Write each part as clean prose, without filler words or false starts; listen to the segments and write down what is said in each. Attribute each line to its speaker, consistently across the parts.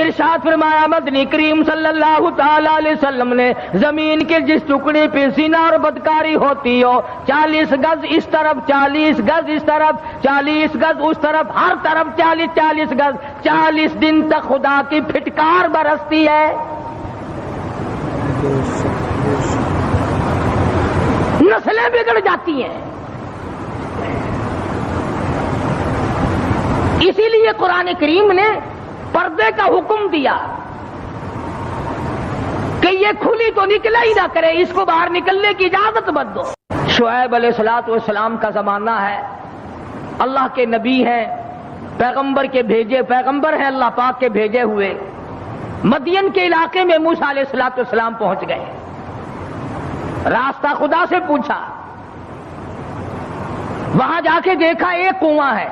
Speaker 1: ارشاد فرمایا مدنی کریم صلی اللہ تعالی علیہ وسلم نے زمین کے جس ٹکڑے پہ زنا اور بدکاری ہوتی ہو 40 گز اس طرف 40 گز اس طرف 40 گز اس طرف ہر طرف 40 گز 40 دن تک خدا کی پھٹکار برستی ہے. نسلیں بگڑ جاتی ہیں. اسی لیے قرآن کریم نے پردے کا حکم دیا کہ یہ کھلی تو نکلا ہی نہ کرے, اس کو باہر نکلنے کی اجازت مت دو. شعیب علیہ الصلوۃ والسلام کا زمانہ ہے, اللہ کے نبی ہیں, پیغمبر ہیں اللہ پاک کے بھیجے ہوئے. مدین کے علاقے میں موسیٰ علیہ الصلوۃ والسلام پہنچ گئے. راستہ خدا سے پوچھا, وہاں جا کے دیکھا ایک کنواں ہے,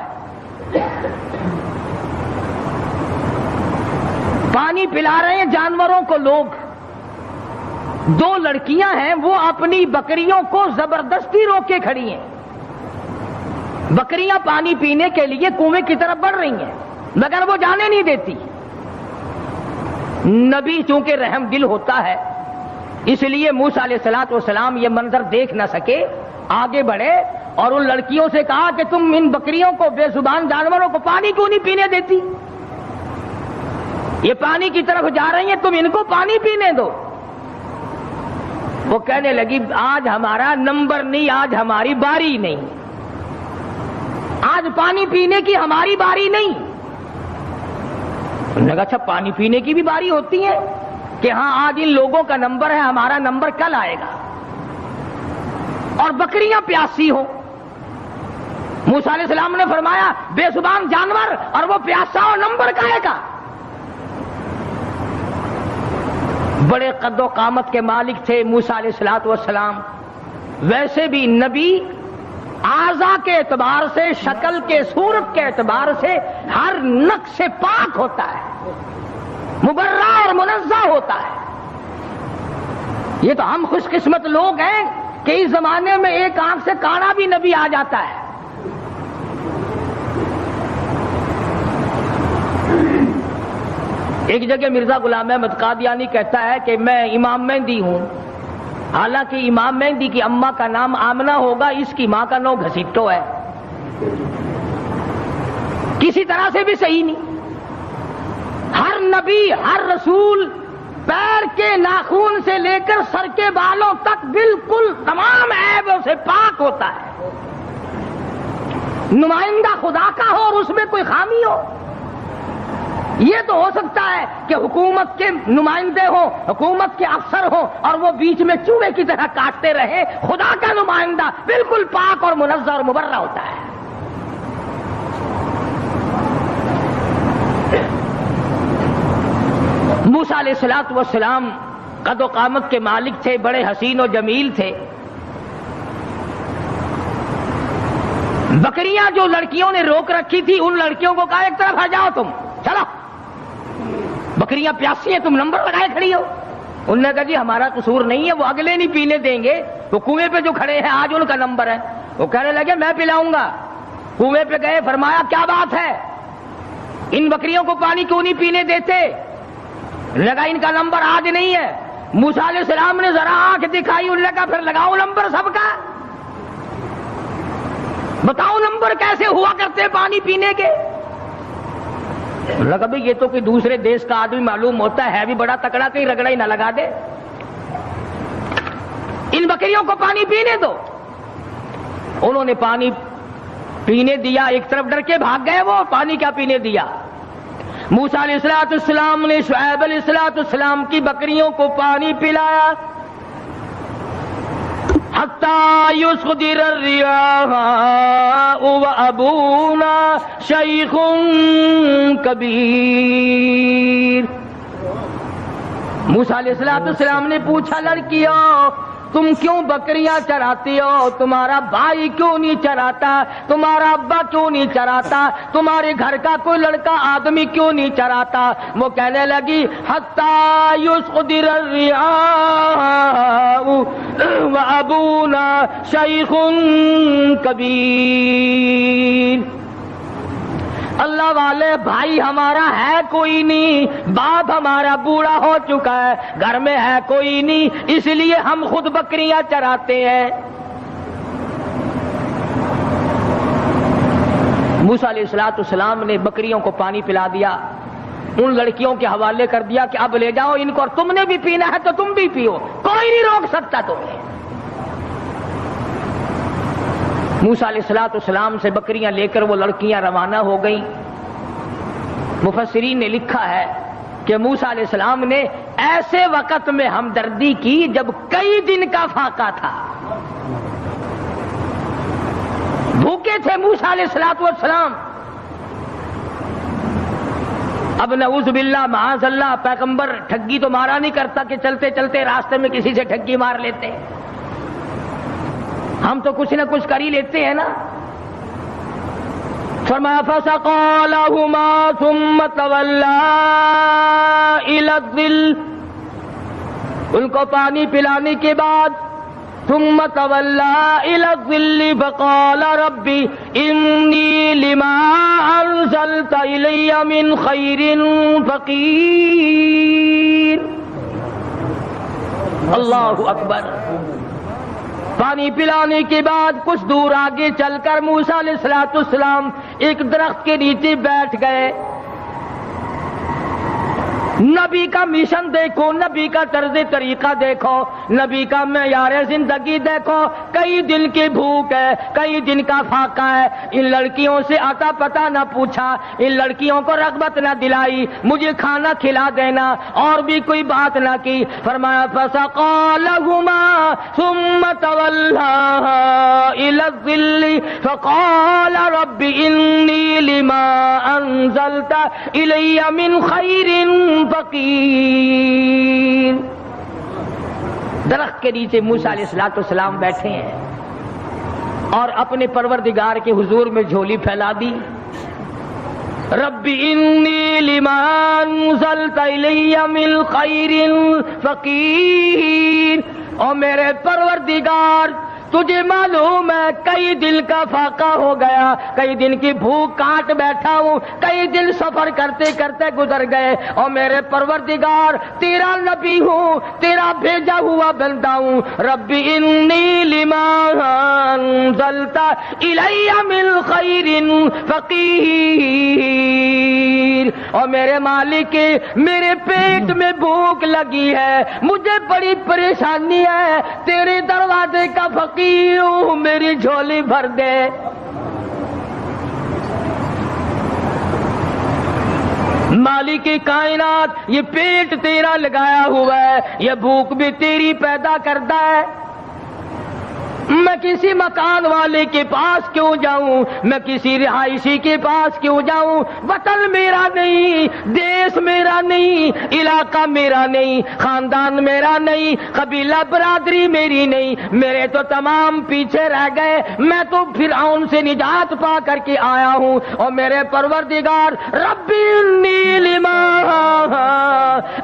Speaker 1: پانی پلا رہے ہیں جانوروں کو لوگ. 2 لڑکیاں ہیں وہ اپنی بکریوں کو زبردستی روک کے کھڑی ہیں. بکریاں پانی پینے کے لیے کنویں کی طرف بڑھ رہی ہیں مگر وہ جانے نہیں دیتی. نبی چونکہ رحم دل ہوتا ہے اس لیے موسیٰ علیہ الصلوۃ والسلام یہ منظر دیکھ نہ سکے, آگے بڑھے اور ان لڑکیوں سے کہا کہ تم ان بکریوں کو, بے زبان جانوروں کو پانی کیوں نہیں پینے دیتی؟ یہ پانی کی طرف جا رہی ہیں, تم ان کو پانی پینے دو. وہ کہنے لگی آج ہمارا نمبر نہیں, آج ہماری باری نہیں, آج پانی پینے کی ہماری باری نہیں. انہوں نے کہا اچھا پانی پینے کی بھی باری ہوتی ہے کہ ہاں آج ان لوگوں کا نمبر ہے, ہمارا نمبر کل آئے گا. اور بکریاں پیاسی ہو. موسیٰ علیہ السلام نے فرمایا بے زبان جانور اور وہ پیاسا ہو, نمبر کہے گا. بڑے قد و قامت کے مالک تھے موسیٰ علیہ الصلوۃ والسلام. ویسے بھی نبی اعضاء کے اعتبار سے, شکل کے, صورت کے اعتبار سے ہر نقص سے پاک ہوتا ہے, مبرہ اور منزہ ہوتا ہے. یہ تو ہم خوش قسمت لوگ ہیں کہ اس زمانے میں ایک آنکھ سے کانا بھی نبی آ جاتا ہے. ایک جگہ مرزا غلام احمد قادیانی کہتا ہے کہ میں امام مہدی ہوں, حالانکہ امام مہدی کی اماں کا نام آمنہ ہوگا, اس کی ماں کا نام گھسیٹو ہے. کسی طرح سے بھی صحیح نہیں. ہر نبی, ہر رسول پیر کے ناخون سے لے کر سر کے بالوں تک بالکل تمام عیبوں سے پاک ہوتا ہے. نمائندہ خدا کا ہو اور اس میں کوئی خامی ہو. یہ تو ہو سکتا ہے کہ حکومت کے نمائندے ہوں, حکومت کے افسر ہوں اور وہ بیچ میں چوہے کی طرح کاٹتے رہے. خدا کا نمائندہ بالکل پاک اور منزہ اور مبرہ ہوتا ہے. موسیٰ علیہ الصلوۃ والسلام قد و قامت کے مالک تھے, بڑے حسین و جمیل تھے. بکریاں جو لڑکیوں نے روک رکھی تھی ان لڑکیوں کو کہا ایک طرف آ جاؤ, تم چلو, بکریاں پیاسی ہیں, تم نمبر لگائے کھڑی ہو. انہوں نے کہا جی ہمارا قصور نہیں ہے, وہ اگلے نہیں پینے دیں گے, وہ کنویں پہ جو کھڑے ہیں آج ان کا نمبر ہے. وہ کہنے لگے میں پلاؤں گا. کنویں پہ گئے, فرمایا کیا بات ہے, ان بکریوں کو پانی کیوں نہیں پینے دیتے؟ لگا ان کا نمبر آج نہیں ہے. موسیٰ علیہ السلام نے ذرا آنکھ دکھائی, انہوں نے کہا پھر لگاؤ نمبر سب کا, بتاؤ نمبر کیسے ہوا کرتے پانی پینے کے. لگا بھئی یہ تو کوئی دوسرے دیش کا آدمی معلوم ہوتا ہے بھی بڑا تکڑا, کہیں رگڑا ہی نہ لگا دے. ان بکریوں کو پانی پینے دو. انہوں نے پانی پینے دیا, ایک طرف ڈر کے بھاگ گئے, وہ پانی کیا پینے دیا. موسیٰ علیہ السلام نے شعیب علیہ السلام کی بکریوں کو پانی پلایا. حتی یصدر الریاح وابونا شیخ کبیر. موسیٰ علیہ السلام نے پوچھا لڑکیوں تم کیوں بکریاں چراتی ہو؟ تمہارا بھائی کیوں نہیں چراتا؟ تمہارا ابا کیوں نہیں چراتا؟ تمہارے گھر کا کوئی لڑکا آدمی کیوں نہیں چراتا؟ وہ کہنے لگی حتی یصدر الریاح وابونا شیخ کبیر. اللہ والے بھائی ہمارا ہے کوئی نہیں، باپ ہمارا بوڑھا ہو چکا ہے، گھر میں ہے کوئی نہیں، اس لیے ہم خود بکریاں چراتے ہیں۔ موسیٰ علیہ السلام نے بکریوں کو پانی پلا دیا، ان لڑکیوں کے حوالے کر دیا کہ اب لے جاؤ ان کو، اور تم نے بھی پینا ہے تو تم بھی پیو، کوئی نہیں روک سکتا تمہیں۔ موسیٰ علیہ السلام سے بکریاں لے کر وہ لڑکیاں روانہ ہو گئیں۔ مفسرین نے لکھا ہے کہ موسیٰ علیہ السلام نے ایسے وقت میں ہمدردی کی جب کئی دن کا فاقہ تھا، بھوکے تھے موسیٰ علیہ السلام۔ اب نعوذ باللہ معاذ اللہ پیغمبر ٹھگی تو مارا نہیں کرتا کہ چلتے چلتے راستے میں کسی سے ٹھگی مار لیتے، ہم تو کچھ نہ کچھ کر ہی لیتے ہیں نا۔ فرمایا فسقى لهما ثم تولى الى الظل، ان کو پانی پلانے کے بعد ثم تولى الى الظل فقال رب انی لما انزلت الی من خیر فقیر۔ اللہ اکبر۔ پانی پلانے کے بعد کچھ دور آگے چل کر موسیٰ علیہ السلام ایک درخت کے نیچے بیٹھ گئے۔ نبی کا مشن دیکھو، نبی کا طرز طریقہ دیکھو، نبی کا معیار زندگی دیکھو، کئی دن کی بھوک ہے، کئی دن کا فاقہ ہے، ان لڑکیوں سے آتا پتہ نہ پوچھا، ان لڑکیوں کو رغبت نہ دلائی، مجھے کھانا کھلا دینا، اور بھی کوئی بات نہ کی۔ فرمایا فسقى لهما ثم تولى الى الظل فقال رب انی لما انزلت الی من خیر فقیر۔ درخت کے نیچے موسیٰ علیہ السلام بیٹھے ہیں اور اپنے پروردگار کے حضور میں جھولی پھیلا دی۔ رب انی لما انزلت الی من خیر فقیر، اور میرے پروردگار تجھے معلوم ہے کئی دن کا فاقہ ہو گیا، کئی دن کی بھوک کاٹ بیٹھا ہوں، کئی دن سفر کرتے کرتے گزر گئے، اور میرے پروردگار تیرا نبی ہوں، تیرا بھیجا ہوا بندہ ہوں۔ رب انی لما انزلت الی من خیر فقیر، اور میرے مالک میرے پیٹ میں بھوک لگی ہے، مجھے بڑی پریشانی ہے، تیرے دروازے کا فقیر ہوں، میری جھولی بھر دے۔ مالک کائنات یہ پیٹ تیرا لگایا ہوا ہے، یہ بھوک بھی تیری پیدا کرتا ہے، میں کسی مکان والے کے پاس کیوں جاؤں، میں کسی رہائشی کے پاس کیوں جاؤں، وطن میرا نہیں، دیس میرا نہیں، علاقہ میرا نہیں، خاندان میرا نہیں، قبیلہ برادری میری نہیں، میرے تو تمام پیچھے رہ گئے، میں تو فرعون سے نجات پا کر کے آیا ہوں، اور میرے پروردگار رب انی لما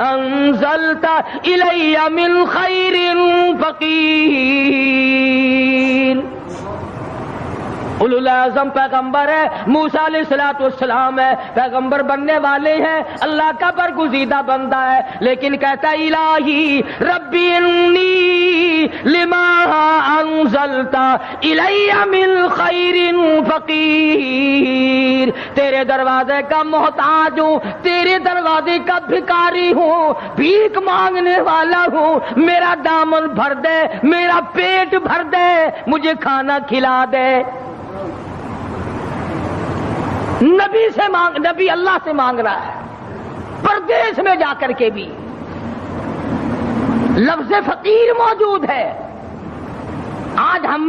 Speaker 1: انزلت الی من خیر فقیر۔ اولو العزم پیغمبر ہے، موسیٰ علیہ السلام ہے، پیغمبر بننے والے ہیں، اللہ کا برگزیدہ بندہ ہے، لیکن کہتا ہے الہی رب انی لما انزلت الی من خیر فقیر، تیرے دروازے کا محتاج ہوں، تیرے دروازے کا بھکاری ہوں، بھیک مانگنے والا ہوں، میرا دامن بھر دے، میرا پیٹ بھر دے، مجھے کھانا کھلا دے۔ نبی سے مانگ، نبی اللہ سے مانگ رہا ہے، پردیس میں جا کر کے بھی لفظ فقیر موجود ہے۔ آج ہم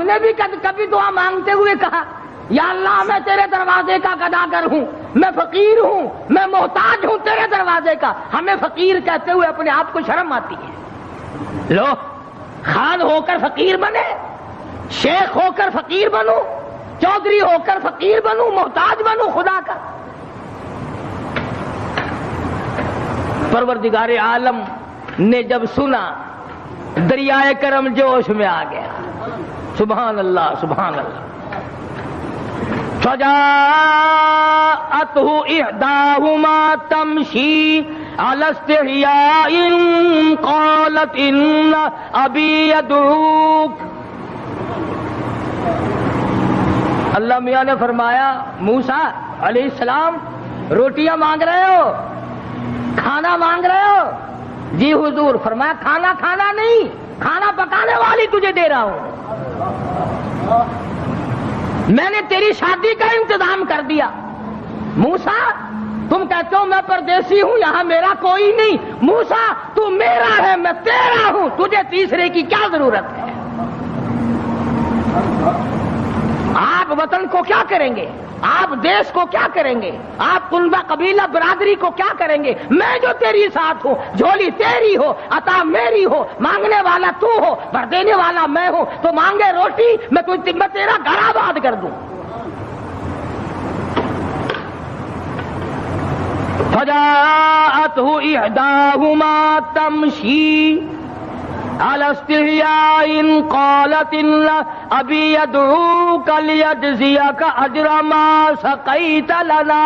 Speaker 1: نے بھی کبھی دعا مانگتے ہوئے کہا یا اللہ میں تیرے دروازے کا گداگر ہوں، میں فقیر ہوں، میں محتاج ہوں تیرے دروازے کا۔ ہمیں فقیر کہتے ہوئے اپنے آپ کو شرم آتی ہے۔ لو خان ہو کر فقیر بنے، شیخ ہو کر فقیر بنو، چودھری ہو کر فقیر بنوں، محتاج بنوں خدا کا۔ پروردگار عالم نے جب سنا دریائے کرم جوش میں آ گیا، سبحان اللہ سبحان اللہ۔ فجاءته إحداهما تمشي على استحياء قالت إن أبي يدعوك. اللہ میاں نے فرمایا موسیٰ علیہ السلام روٹیاں مانگ رہے ہو، کھانا مانگ رہے ہو؟ جی حضور. فرمایا کھانا کھانا نہیں، کھانا پکانے والی تجھے دے رہا ہوں. میں نے تیری شادی کا انتظام کر دیا. موسیٰ تم کہتے ہو میں پردیسی ہوں، یہاں میرا کوئی نہیں. موسیٰ تو میرا ہے، میں تیرا ہوں، تجھے تیسرے کی کیا ضرورت ہے؟ آپ وطن کو کیا کریں گے؟ آپ دیش کو کیا کریں گے؟ آپ کنبہ قبیلہ برادری کو کیا کریں گے؟ میں جو تیری ساتھ ہوں، جھولی تیری ہو، عطا میری ہو، مانگنے والا تو ہو، بھر دینے والا میں ہوں. تو مانگے روٹی، میں تیرا گھر آباد کر دوں. فجاءته إحداهما تمشي على استحياء قالت إن أبي يدعوك ليجزيك أجر ما سقيت لنا.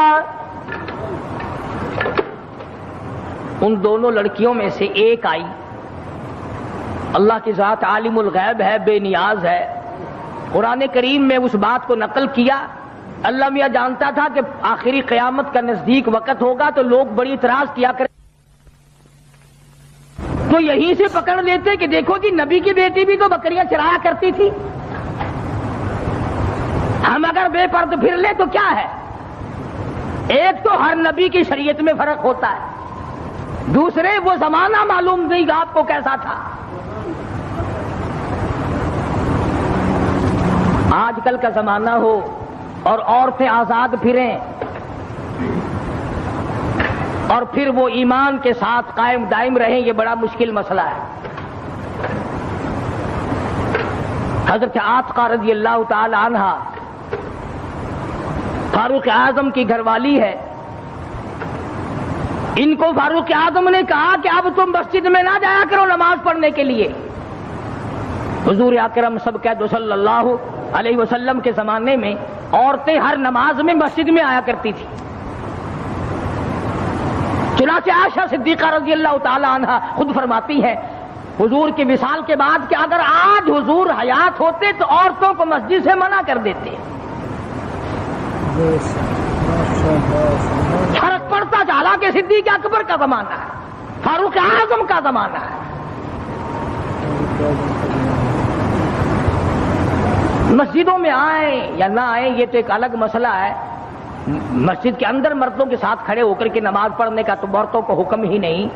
Speaker 1: ان دونوں لڑکیوں میں سے ایک آئی. اللہ کی ذات عالم الغیب ہے، بے نیاز ہے. قرآن کریم میں اس بات کو نقل کیا. اللہ میاں جانتا تھا کہ آخری قیامت کا نزدیک وقت ہوگا تو لوگ بڑی اعتراض کیا کریں، تو یہیں سے پکڑ لیتے کہ دیکھو جی نبی کی بیٹی بھی تو بکریاں چرایا کرتی تھی، ہم اگر بے پرد پھر لیں تو کیا ہے؟ ایک تو ہر نبی کی شریعت میں فرق ہوتا ہے، دوسرے وہ زمانہ معلوم نہیں آپ کو کیسا تھا. آج کل کا زمانہ ہو اور عورتیں آزاد پھریں اور پھر وہ ایمان کے ساتھ قائم دائم رہیں، یہ بڑا مشکل مسئلہ ہے. حضرت عاتقہ رضی اللہ تعالی عنہ فاروق اعظم کی گھر والی ہے. ان کو فاروق اعظم نے کہا کہ اب تم مسجد میں نہ جایا کرو نماز پڑھنے کے لیے. حضور اکرم سب کہہ دو صلی اللہ علیہ وسلم کے زمانے میں عورتیں ہر نماز میں مسجد میں آیا کرتی تھی. چنانچہ عائشہ صدیقہ رضی اللہ تعالی عنہ خود فرماتی ہے حضور کے وصال کے بعد کہ اگر آج حضور حیات ہوتے تو عورتوں کو مسجد سے منع کر دیتے. فرق پڑتا چلا کہ صدیق اکبر کا زمانہ ہے، فاروق اعظم کا زمانہ ہے. مسجدوں میں آئیں یا نہ آئیں یہ تو ایک الگ مسئلہ ہے. مسجد کے اندر مردوں کے ساتھ کھڑے ہو کر کے نماز پڑھنے کا تو عورتوں کو حکم ہی نہیں.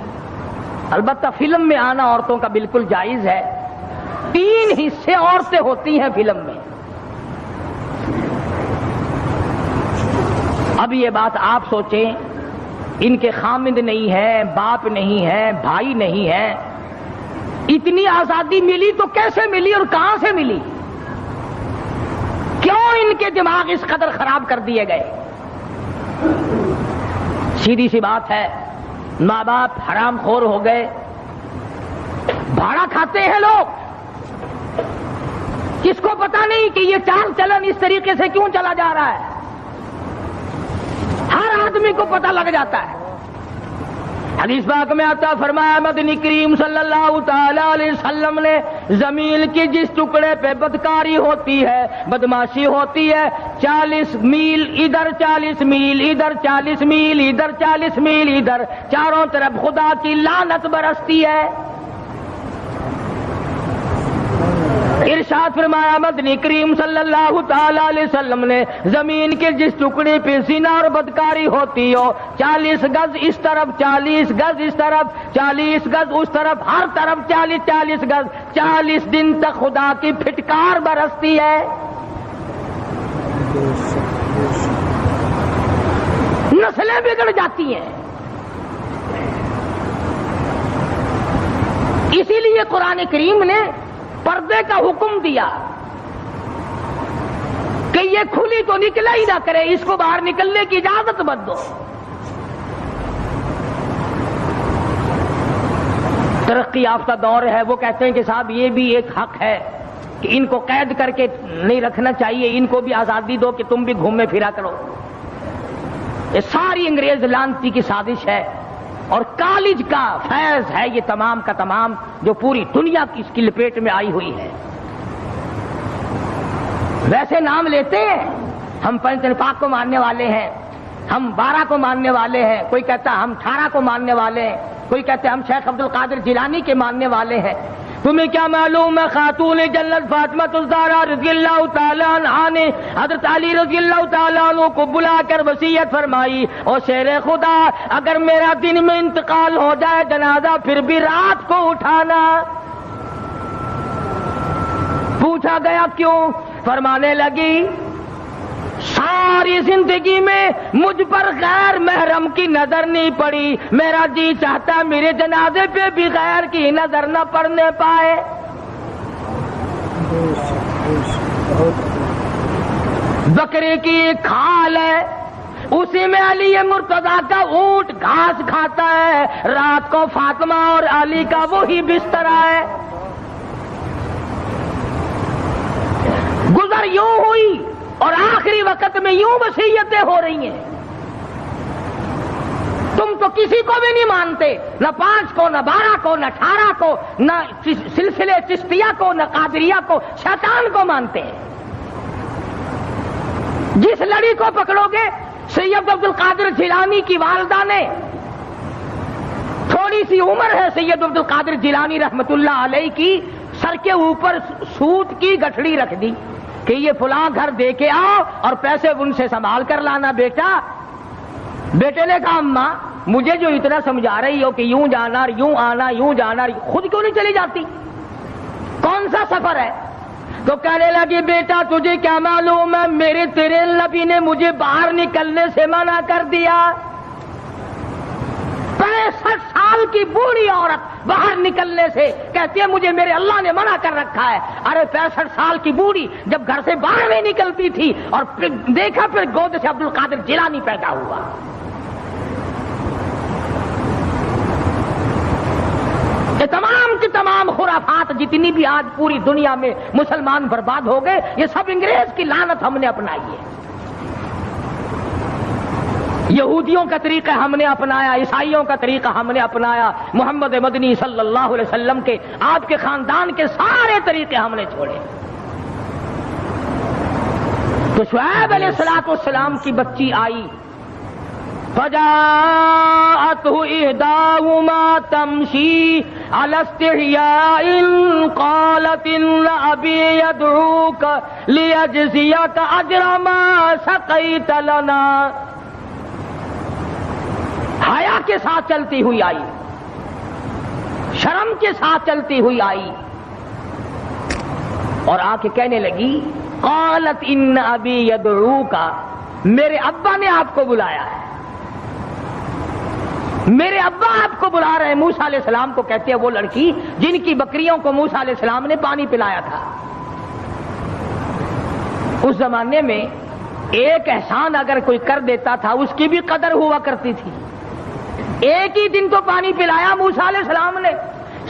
Speaker 1: البتہ فلم میں آنا عورتوں کا بالکل جائز ہے. 3 حصے عورتیں ہوتی ہیں فلم میں. اب یہ بات آپ سوچیں، ان کے خامند نہیں ہیں، باپ نہیں ہے، بھائی نہیں ہے، اتنی آزادی ملی تو کیسے ملی اور کہاں سے ملی؟ کیوں ان کے دماغ اس قدر خراب کر دیے گئے؟ سیدھی سی بات ہے، ماں باپ حرام خور ہو گئے، بھاڑا کھاتے ہیں لوگ. کس کو پتا نہیں کہ یہ چال چلن اس طریقے سے کیوں چلا جا رہا ہے؟ ہر آدمی کو پتہ لگ جاتا ہے. حدیث پاک میں آتا فرمایا مدنی کریم صلی اللہ تعالی علیہ وسلم نے زمین کی جس ٹکڑے پہ بدکاری ہوتی ہے، بدماشی ہوتی ہے، 40 میل ادھر، 40 میل ادھر، 40 میل ادھر، 40 میل ادھر، چاروں طرف خدا کی لعنت برستی ہے. ارشاد فرمایا مدنی کریم صلی اللہ تعالی علیہ وسلم نے زمین کے جس ٹکڑے پہ زنا اور بدکاری ہوتی ہو، 40 گز اس طرف، 40 گز اس طرف، 40 گز اس طرف، ہر طرف 40 گز، 40 دن تک خدا کی پھٹکار برستی ہے. نسلیں بگڑ جاتی ہیں. اسی لیے قرآن کریم نے پردے کا حکم دیا کہ یہ کھلی تو نکلا ہی نہ کرے، اس کو باہر نکلنے کی اجازت مت دو. ترقی یافتہ دور ہے، وہ کہتے ہیں کہ صاحب یہ بھی ایک حق ہے کہ ان کو قید کر کے نہیں رکھنا چاہیے، ان کو بھی آزادی دو کہ تم بھی گھومے پھرا کرو۔ یہ ساری انگریز لانتی کی سازش ہے اور کالج کا فیض ہے یہ تمام کا تمام، جو پوری دنیا کی اس کی لپیٹ میں آئی ہوئی ہے۔ ویسے نام لیتے ہیں، ہم پنچ پاک کو ماننے والے ہیں، ہم 12 کو ماننے والے ہیں، کوئی کہتا ہم 18 کو ماننے والے ہیں، کوئی کہتے ہم شیخ عبد القادر جیلانی کے ماننے والے ہیں۔ تمہیں کیا معلوم ہے خاتون جنت فاطمہ الزہرا رضی اللہ تعالیٰ عنہا نے حضرت علی رضی اللہ تعالیٰ عنہ کو بلا کر وصیت فرمائی، او شیر خدا اگر میرا دن میں انتقال ہو جائے جنازہ پھر بھی رات کو اٹھانا۔ پوچھا گیا کیوں؟ فرمانے لگی ساری زندگی میں مجھ پر غیر محرم کی نظر نہیں پڑی، میرا جی چاہتا میرے جنازے پہ بھی غیر کی نظر نہ پڑنے پائے۔ بکرے کی ایک کھال ہے، اسی میں علی مرتضیٰ کا اونٹ گھاس کھاتا ہے، رات کو فاطمہ اور علی کا وہی بستر ہے۔ گزر یوں ہوئی اور آخری وقت میں یوں وصیتیں ہو رہی ہیں۔ تم تو کسی کو بھی نہیں مانتے، نہ 5 کو، نہ 12 کو، نہ 18 کو، نہ سلسلے چشتیہ کو، نہ قادریہ کو، شیطان کو مانتے ہیں۔ جس لڑی کو پکڑو گے، سید عبد القادر جیلانی کی والدہ نے، تھوڑی سی عمر ہے سید عبد القادر جیلانی رحمت اللہ علیہ کی، سر کے اوپر سوت کی گٹھڑی رکھ دی کہ یہ فلاں گھر دے کے آؤ اور پیسے ان سے سنبھال کر لانا بیٹا۔ بیٹے نے کہا اماں مجھے جو اتنا سمجھا رہی ہو کہ یوں جانا یوں آنا یوں جانا، خود کیوں نہیں چلی جاتی؟ کون سا سفر ہے؟ تو کہنے لگی بیٹا تجھے کیا معلوم ہے میرے تیرے نبی نے مجھے باہر نکلنے سے منع کر دیا۔ 65 سال کی بوڑھی عورت باہر نکلنے سے کہتی ہے مجھے میرے اللہ نے منع کر رکھا ہے۔ ارے 65 سال کی بوڑھی جب گھر سے باہر نہیں نکلتی تھی اور پھر دیکھا پھر گود سے عبد القادر جیلانی پیدا ہوا۔ یہ تمام کی تمام خرافات جتنی بھی آج پوری دنیا میں مسلمان برباد ہو گئے، یہ سب انگریز کی لعنت ہم نے اپنائی ہے۔ یہودیوں کا طریقہ ہم نے اپنایا، عیسائیوں کا طریقہ ہم نے اپنایا، محمد مدنی صلی اللہ علیہ وسلم کے آپ کے خاندان کے سارے طریقے ہم نے چھوڑے۔ تو شعیب علیہ السلام کی بچی آئی، فجاءته إحداهما تمشي على استحياء قالت إن أبي يدعوك ليجزيك أجر ما سقيت لنا۔ حیا کے ساتھ چلتی ہوئی آئی، شرم کے ساتھ چلتی ہوئی آئی اور آ کے کہنے لگی قالت ان ابی یدعوک، میرے ابا نے آپ کو بلایا ہے، میرے ابا آپ کو بلا رہے ہیں۔ موسیٰ علیہ السلام کو کہتے ہیں وہ لڑکی جن کی بکریوں کو موسیٰ علیہ السلام نے پانی پلایا تھا۔ اس زمانے میں ایک احسان اگر کوئی کر دیتا تھا اس کی بھی قدر ہوا کرتی تھی۔ ایک ہی دن تو پانی پلایا موسیٰ علیہ السلام نے،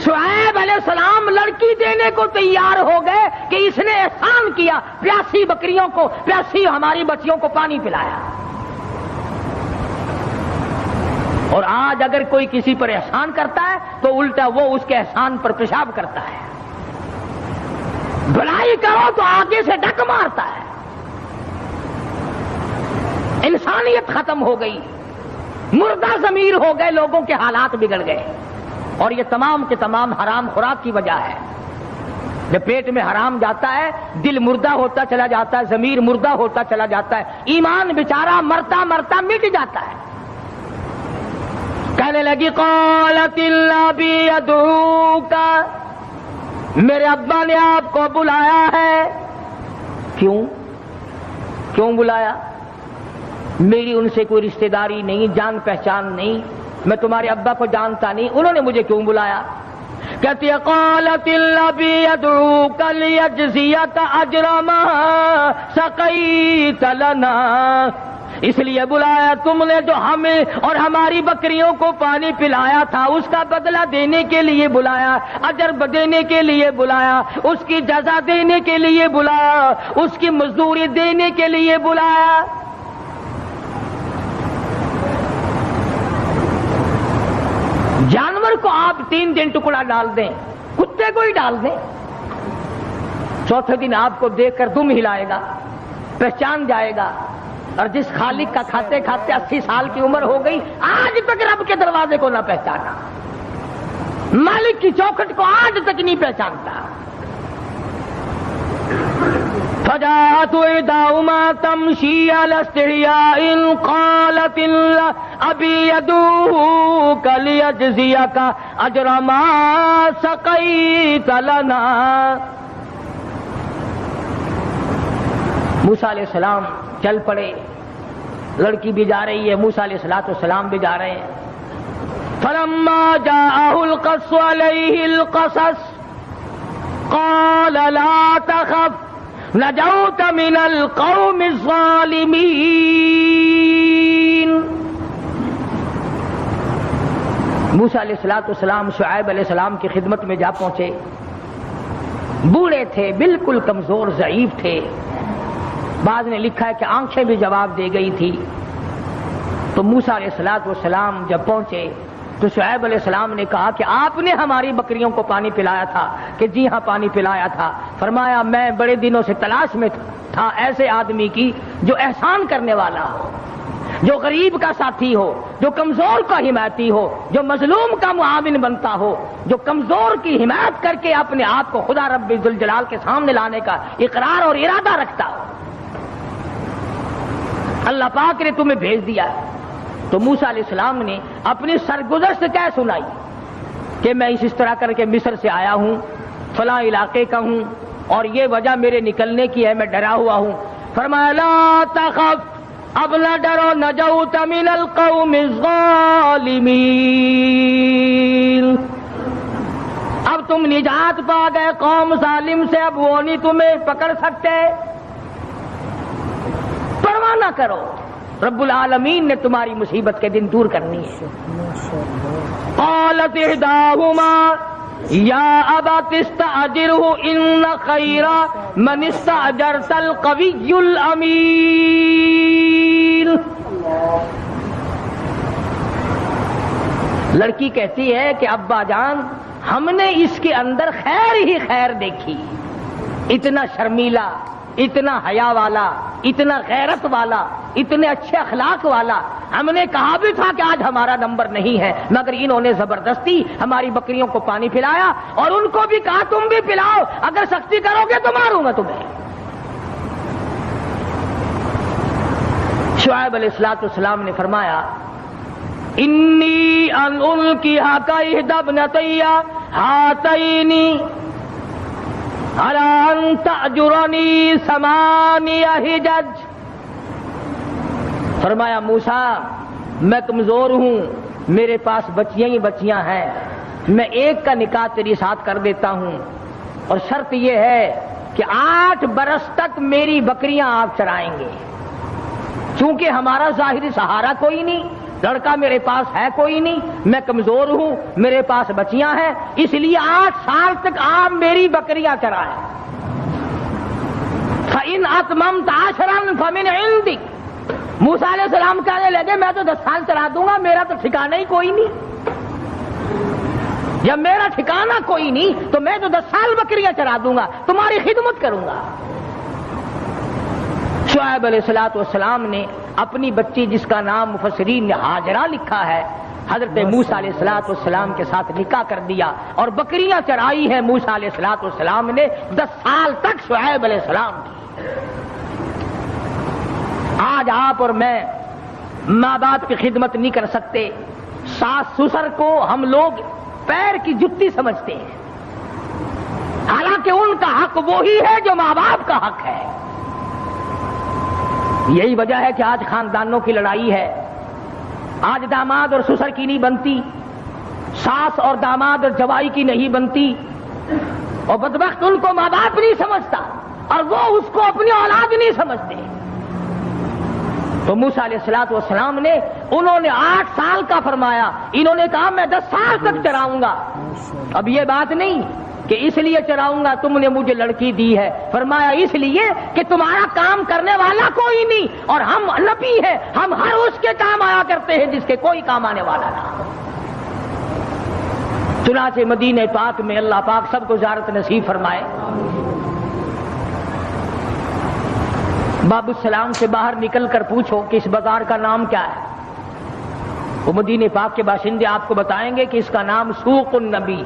Speaker 1: شعیب علیہ السلام لڑکی دینے کو تیار ہو گئے کہ اس نے احسان کیا، پیاسی بکریوں کو، پیاسی ہماری بچیوں کو پانی پلایا۔ اور آج اگر کوئی کسی پر احسان کرتا ہے تو الٹا وہ اس کے احسان پر پیشاب کرتا ہے، بھلائی کرو تو آگے سے ڈک مارتا ہے۔ انسانیت ختم ہو گئی، مردہ ضمیر ہو گئے، لوگوں کے حالات بگڑ گئے، اور یہ تمام کے تمام حرام خوراک کی وجہ ہے۔ جب پیٹ میں حرام جاتا ہے دل مردہ ہوتا چلا جاتا ہے، ضمیر مردہ ہوتا چلا جاتا ہے، ایمان بیچارہ مرتا مرتا مٹ جاتا ہے۔ کہنے لگی قالت الابی یدعوک، میرے ابا نے آپ کو بلایا ہے۔ کیوں بلایا؟ میری ان سے کوئی رشتہ داری نہیں، جان پہچان نہیں، میں تمہارے ابا کو جانتا نہیں، انہوں نے مجھے کیوں بلایا؟ کہتی ہے قالت الابی یدعوک لیجزیک اجر ما سقیت لنا، اس لیے بلایا تم نے جو ہمیں اور ہماری بکریوں کو پانی پلایا تھا اس کا بدلہ دینے کے لیے بلایا، اجر دینے کے لیے بلایا، اس کی جزا دینے کے لیے بلایا، اس کی مزدوری دینے کے لیے بلایا۔ جانور کو آپ 3 دن ٹکڑا ڈال دیں، کتے کو ہی ڈال دیں، چوتھے دن آپ کو دیکھ کر دم ہلائے گا، پہچان جائے گا۔ اور جس خالق کا کھاتے کھاتے 80 سال کی عمر ہو گئی، آج تک رب کے دروازے کو نہ پہچانا، مالک کی چوکھٹ کو آج تک نہیں پہچانتا۔ فجاءت إحداهما تمشي على استحياء قالت أبي يدعوك ليجزيك أجر ما سقيت لنا۔ موسیٰ علیہ السلام چل پڑے، لڑکی بھی جا رہی ہے، موسیٰ علیہ السلام بھی جا رہے ہیں۔ فلما جاءه القص عليه القصص قال لا تخف نجوت من القوم الظالمین۔ موسیٰ علیہ السلام شعیب علیہ السلام کی خدمت میں جا پہنچے، بوڑھے تھے، بالکل کمزور ضعیف تھے، بعض نے لکھا ہے کہ آنکھیں بھی جواب دے گئی تھی۔ تو موسیٰ علیہ السلام جب پہنچے تو شعیب علیہ السلام نے کہا کہ آپ نے ہماری بکریوں کو پانی پلایا تھا؟ کہ جی ہاں پانی پلایا تھا۔ فرمایا میں بڑے دنوں سے تلاش میں تھا ایسے آدمی کی جو احسان کرنے والا ہو، جو غریب کا ساتھی ہو، جو کمزور کا حمایتی ہو، جو مظلوم کا معاون بنتا ہو، جو کمزور کی حمایت کر کے اپنے آپ کو خدا رب ذوالجلال کے سامنے لانے کا اقرار اور ارادہ رکھتا ہو۔ اللہ پاک نے تمہیں بھیج دیا۔ تو موسیٰ علیہ السلام نے اپنی سرگزشت کیا سنائی کہ میں اس طرح کر کے مصر سے آیا ہوں، فلاں علاقے کا ہوں، اور یہ وجہ میرے نکلنے کی ہے، میں ڈرا ہوا ہوں۔ فرمایا لا تخف، اب نہ ڈرو، نجوت من القوم الظالمین، اب تم نجات پا گئے قوم ظالم سے، اب وہ نہیں تمہیں پکڑ سکتے، پرواہ نہ کرو، رب العالمین نے تمہاری مصیبت کے دن دور کرنی ہے۔ قالت احداهما یا ابت استاجرہ ان خیر من استاجرت القوی الامین۔ لڑکی کہتی ہے کہ ابا جان ہم نے اس کے اندر خیر ہی خیر دیکھی، اتنا شرمیلا، اتنا حیا والا، اتنا غیرت والا، اتنے اچھے اخلاق والا۔ ہم نے کہا بھی تھا کہ آج ہمارا نمبر نہیں ہے، مگر انہوں نے زبردستی ہماری بکریوں کو پانی پلایا، اور ان کو بھی کہا تم بھی پلاؤ، اگر سختی کرو گے تو ماروں گا تمہیں۔ شعیب علیہ السلام نے فرمایا انی ان القیھک احدی ابنتی ہاتین علی ان تأجرنی 8 حجج۔ فرمایا موسیٰ میں کمزور ہوں، میرے پاس بچیاں ہی بچیاں ہیں، میں ایک کا نکاح تیری ساتھ کر دیتا ہوں، اور شرط یہ ہے کہ 8 برس تک میری بکریاں آپ چرائیں گے، چونکہ ہمارا ظاہری سہارا کوئی نہیں، لڑکا میرے پاس ہے کوئی نہیں، میں کمزور ہوں، میرے پاس بچیاں ہیں، اس لیے 8 سال تک آپ میری بکریاں چرائیں۔ فَإِنْ أَتْمَمْتَ عَشْرًا فَمِنْ عِنْدِكَ۔ موسیٰ علیہ السلام کہنے لگے میں تو 10 سال چلا دوں گا، میرا تو ٹھکانہ ہی کوئی نہیں، جب میرا ٹھکانہ کوئی نہیں تو میں تو 10 سال بکریاں چرا دوں گا، تمہاری خدمت کروں گا۔ شعیب علیہ السلام نے اپنی بچی جس کا نام مفسرین نے ہاجرہ لکھا ہے، حضرت موسیٰ علیہ السلام کے ساتھ نکاح کر دیا، اور بکریاں چرائی ہے موسیٰ علیہ السلام نے 10 سال تک شعیب علیہ السلام کی۔ آج آپ اور میں ماں باپ کی خدمت نہیں کر سکتے، ساس سسر کو ہم لوگ پیر کی جتی سمجھتے ہیں، حالانکہ ان کا حق وہی ہے جو ماں باپ کا حق ہے۔ یہی وجہ ہے کہ آج خاندانوں کی لڑائی ہے، آج داماد اور سسر کی نہیں بنتی، ساس اور داماد اور جوائی کی نہیں بنتی، اور بدبخت ان کو ماں باپ نہیں سمجھتا، اور وہ اس کو اپنی اولاد نہیں سمجھتے۔ تو موسیٰ علیہ السلام نے انہوں نے 8 سال کا فرمایا، انہوں نے کہا میں 10 سال تک چراؤں گا۔ اب یہ بات نہیں کہ اس لیے چراؤں گا تم نے مجھے لڑکی دی ہے، فرمایا اس لیے کہ تمہارا کام کرنے والا کوئی نہیں، اور ہم نبی ہیں، ہم ہر اس کے کام آیا کرتے ہیں جس کے کوئی کام آنے والا نہ ہو۔ چنانچہ مدینہ پاک میں اللہ پاک سب کو زیارت نصیب فرمائے۔ باب السلام سے باہر نکل کر پوچھو کہ اس بازار کا نام کیا ہے، وہ مدینہ پاک کے باشندے آپ کو بتائیں گے کہ اس کا نام سوق النبی،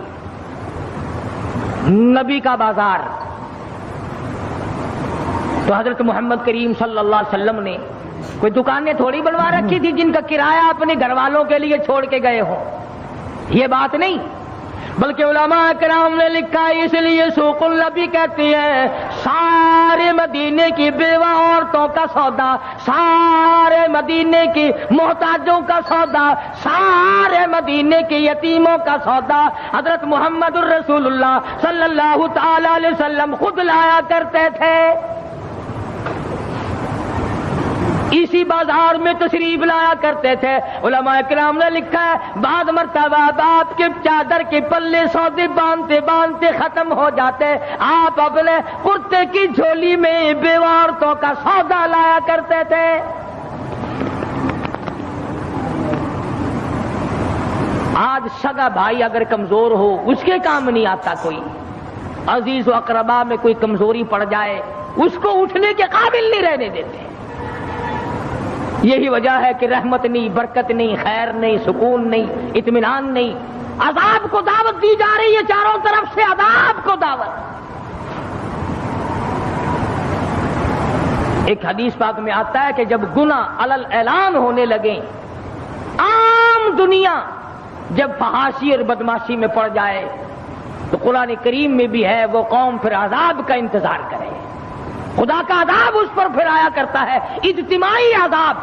Speaker 1: نبی کا بازار۔ تو حضرت محمد کریم صلی اللہ علیہ وسلم نے کوئی دکانیں تھوڑی بنوا رکھی تھی جن کا کرایہ اپنے گھر والوں کے لیے چھوڑ کے گئے ہوں، یہ بات نہیں، بلکہ علماء کرام نے لکھا اس لیے سوق النبی کہتی ہے سارے مدینے کی بیوہ عورتوں کا سودا، سارے مدینے کی محتاجوں کا سودا، سارے مدینے کے یتیموں کا سودا حضرت محمد الرسول اللہ صلی اللہ تعالی علیہ وسلم خود لایا کرتے تھے، اسی بازار میں تشریف لایا کرتے تھے۔ علماء کرام نے لکھا ہے بعد مرتبہ آپ کے چادر کے پلے سودے باندھتے باندھتے ختم ہو جاتے، آپ اپنے کرتے کی جھولی میں بیوہ عورتوں کا سودا لایا کرتے تھے۔ آج سگا بھائی اگر کمزور ہو اس کے کام نہیں آتا، کوئی عزیز و اقربا میں کوئی کمزوری پڑ جائے اس کو اٹھنے کے قابل نہیں رہنے دیتے۔ یہی وجہ ہے کہ رحمت نہیں، برکت نہیں، خیر نہیں، سکون نہیں، اطمینان نہیں، عذاب کو دعوت دی جا رہی ہے، چاروں طرف سے عذاب کو دعوت۔ ایک حدیث پاک میں آتا ہے کہ جب گناہ علل اعلان ہونے لگیں، عام دنیا جب فحاشی اور بدماشی میں پڑ جائے تو قرآن کریم میں بھی ہے وہ قوم پھر عذاب کا انتظار کرے، خدا کا عذاب اس پر پھر آیا کرتا ہے، اجتماعی عذاب،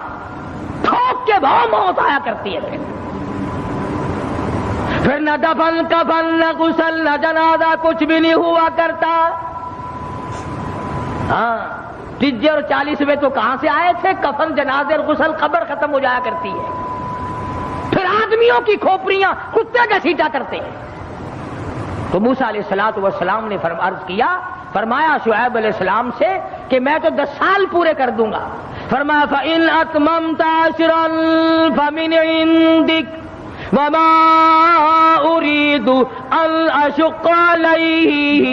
Speaker 1: ٹھوک کے بھاؤ موت آیا کرتی ہے۔ پھر نہ دفن کفن نہ غسل نہ جنازہ کچھ بھی نہیں ہوا کرتا۔ ہاں 30 اور 40 تو کہاں سے آئے تھے؟ کفن جنازے اور غسل قبر ختم ہو جایا کرتی ہے، پھر آدمیوں کی کھوپڑیاں کتے گھسیٹا کرتے ہیں۔ تو موسیٰ علیہ السلام نے عرض کیا، فرمایا شعیب علیہ السلام سے کہ میں تو 10 سال پورے کر دوں گا، فرمایا فَإِنْ أَتْمَمْتَ عَشْرًا فَمِنْ عِنْدِكَ وَمَا أُرِيدُ أَنْ أَشُقَّ عَلَيْكَ،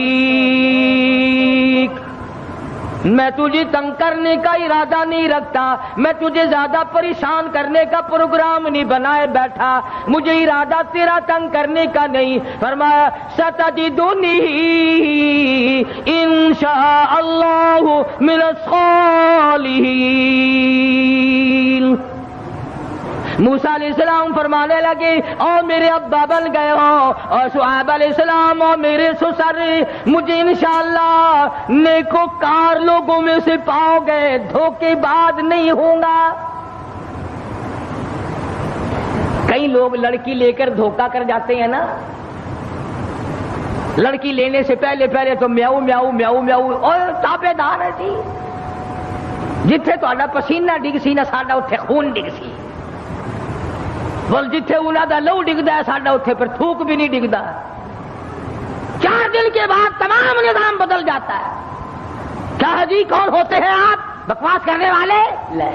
Speaker 1: میں تجھے تنگ کرنے کا ارادہ نہیں رکھتا، میں تجھے زیادہ پریشان کرنے کا پروگرام نہیں بنائے بیٹھا، مجھے ارادہ تیرا تنگ کرنے کا نہیں۔ فرمایا ستجدنی انشاء اللہ من الصالحین۔ موسیٰ علیہ السلام فرمانے لگے اور میرے ابا بن گئے ہو، اور شعیب علیہ السلام اور میرے سسر مجھے انشاءاللہ نیکوکار لوگوں میں سے پاؤ گے، دھوکے باز نہیں ہوں گا۔ کئی لوگ لڑکی لے کر دھوکہ کر جاتے ہیں نا، لڑکی لینے سے پہلے تو میاؤ میاؤ میاؤ میاؤ اور تابے دار ہے جی، جتھے تہاڈا پسینہ ڈگ سی نا ساڈا اتھے خون ڈگ سی، بول جتھے انہاں دا لہو ڈگدا ہے ساڈا اتھے پھر تھوک بھی نہیں ڈگدا۔ 4 دن کے بعد تمام نظام بدل جاتا ہے۔ کیا جی کون ہوتے ہیں آپ بکواس کرنے والے؟ لے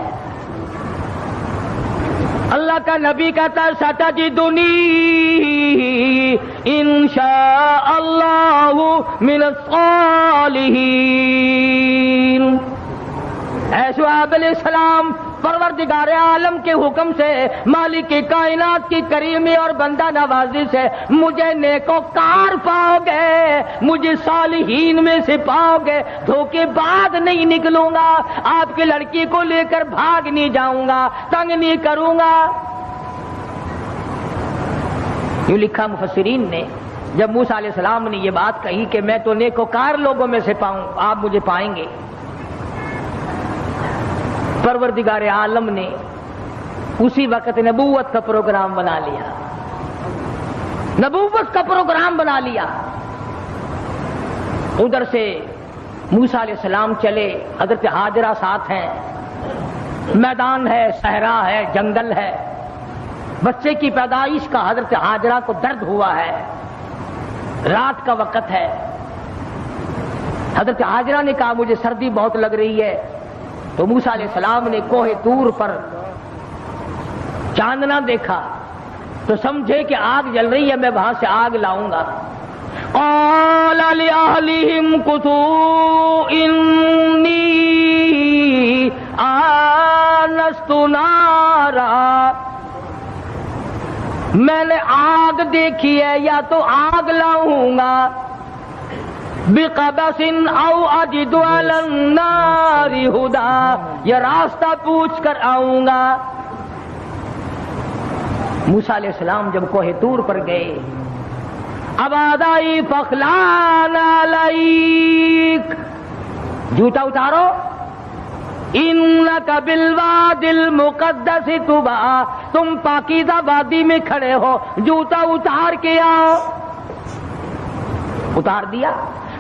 Speaker 1: اللہ کا نبی کہتا ہے ستجدنی انشاء اللہ من الصالحین۔ اے شعیب علیہ السلام پروردگار عالم کے حکم سے، مالک کائنات کی کریمی اور بندہ نوازی سے مجھے نیکوکار پاؤ گے، مجھے صالحین میں سے پاؤ گے، دھوکے بعد نہیں نکلوں گا، آپ کی لڑکی کو لے کر بھاگ نہیں جاؤں گا، تنگ نہیں کروں گا۔ یوں لکھا مفسرین نے، جب موسیٰ علیہ السلام نے یہ بات کہی کہ میں تو نیکوکار لوگوں میں سے پاؤں، آپ مجھے پائیں گے، پروردگار عالم نے اسی وقت نبوت کا پروگرام بنا لیا، نبوت کا پروگرام بنا لیا۔ ادھر سے موسیٰ علیہ السلام چلے، حضرت ہاجرہ ساتھ ہیں، میدان ہے، صحرا ہے، جنگل ہے، بچے کی پیدائش کا حضرت ہاجرہ کو درد ہوا ہے، رات کا وقت ہے، حضرت ہاجرہ نے کہا مجھے سردی بہت لگ رہی ہے، تو موسیٰ علیہ السلام نے کوہ طور پر چاندنا دیکھا تو سمجھے کہ آگ جل رہی ہے، میں وہاں سے آگ لاؤں گا۔ قال لأهلهم كثوا إني آنست نارا، میں نے آگ دیکھی ہے، یا تو آگ لاؤں گا، بقبس او اجد علی النار ہدی، یا راستہ پوچھ کر آؤں گا۔ موسیٰ علیہ السلام جب کوہ طور پر گئے، آواز آئی فخلان علیک، جوتا اتارو، انک بالوادی المقدس طویٰ، تم پاکیزہ وادی میں کھڑے ہو، جوتا اتار کے آؤ۔ اتار دیا۔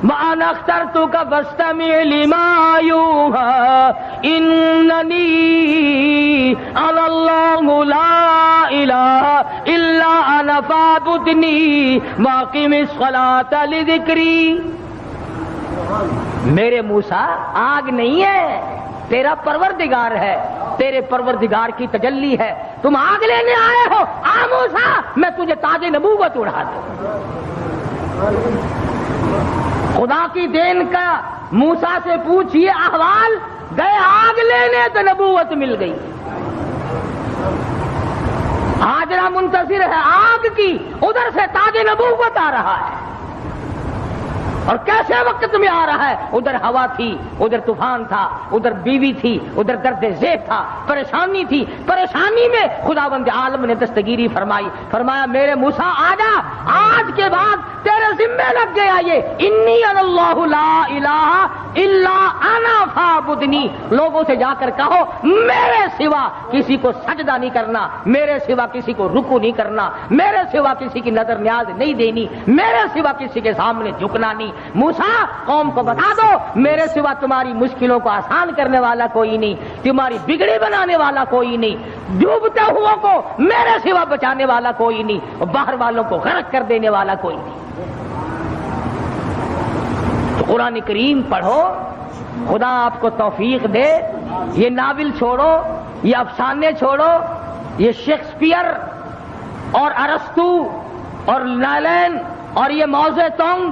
Speaker 1: وَأَنَا اخْتَرْتُكَ فَاسْتَمِعْ لِمَا يُوحَىٰ إِنَّنِي أَنَا اللَّهُ لَا إِلَٰهَ إِلَّا أَنَا فَاعْبُدْنِي وَأَقِمِ الصَّلَاةَ لِذِكْرِي۔ میرے موسیٰ آگ نہیں ہے، تیرا پروردگار ہے، تیرے پروردگار کی تجلی ہے، تم آگ لینے آئے ہو، آ موسیٰ میں تجھے تاج نبوت اڑا دوں۔ خدا کی دین کا موسیٰ سے پوچھئے احوال، گئے آگ لینے تو نبوت مل گئی۔ ہاجرہ منتظر ہے آگ کی، ادھر سے تاج نبوت آ رہا ہے، اور کیسے وقت میں آ رہا ہے، ادھر ہوا تھی، ادھر طوفان تھا، ادھر بیوی تھی، ادھر درد ذیل تھا، پریشانی تھی، پریشانی میں خداوند عالم نے دستگیری فرمائی، فرمایا میرے موسیٰ آجا، آج کے بعد تیرے ذمہ لگ گیا یہ، انی اللہ لا الہ الا انا فاعبدنی، لوگوں سے جا کر کہو میرے سوا کسی کو سجدہ نہیں کرنا، میرے سوا کسی کو رکوع نہیں کرنا، میرے سوا کسی کی نظر نیاز نہیں دینی، میرے سوا کسی کے سامنے جھکنا نہیں۔ موسیٰ قوم کو بتا دو میرے سوا تمہاری مشکلوں کو آسان کرنے والا کوئی نہیں، تمہاری بگڑی بنانے والا کوئی نہیں، ڈوبتے ہوا کو میرے سوا بچانے والا کوئی نہیں، اور باہر والوں کو غرق کر دینے والا کوئی نہیں۔ تو قرآن کریم پڑھو، خدا آپ کو توفیق دے، یہ ناول چھوڑو، یہ افسانے چھوڑو، یہ شیکسپیئر اور ارسطو اور نالین اور یہ موزے تونگ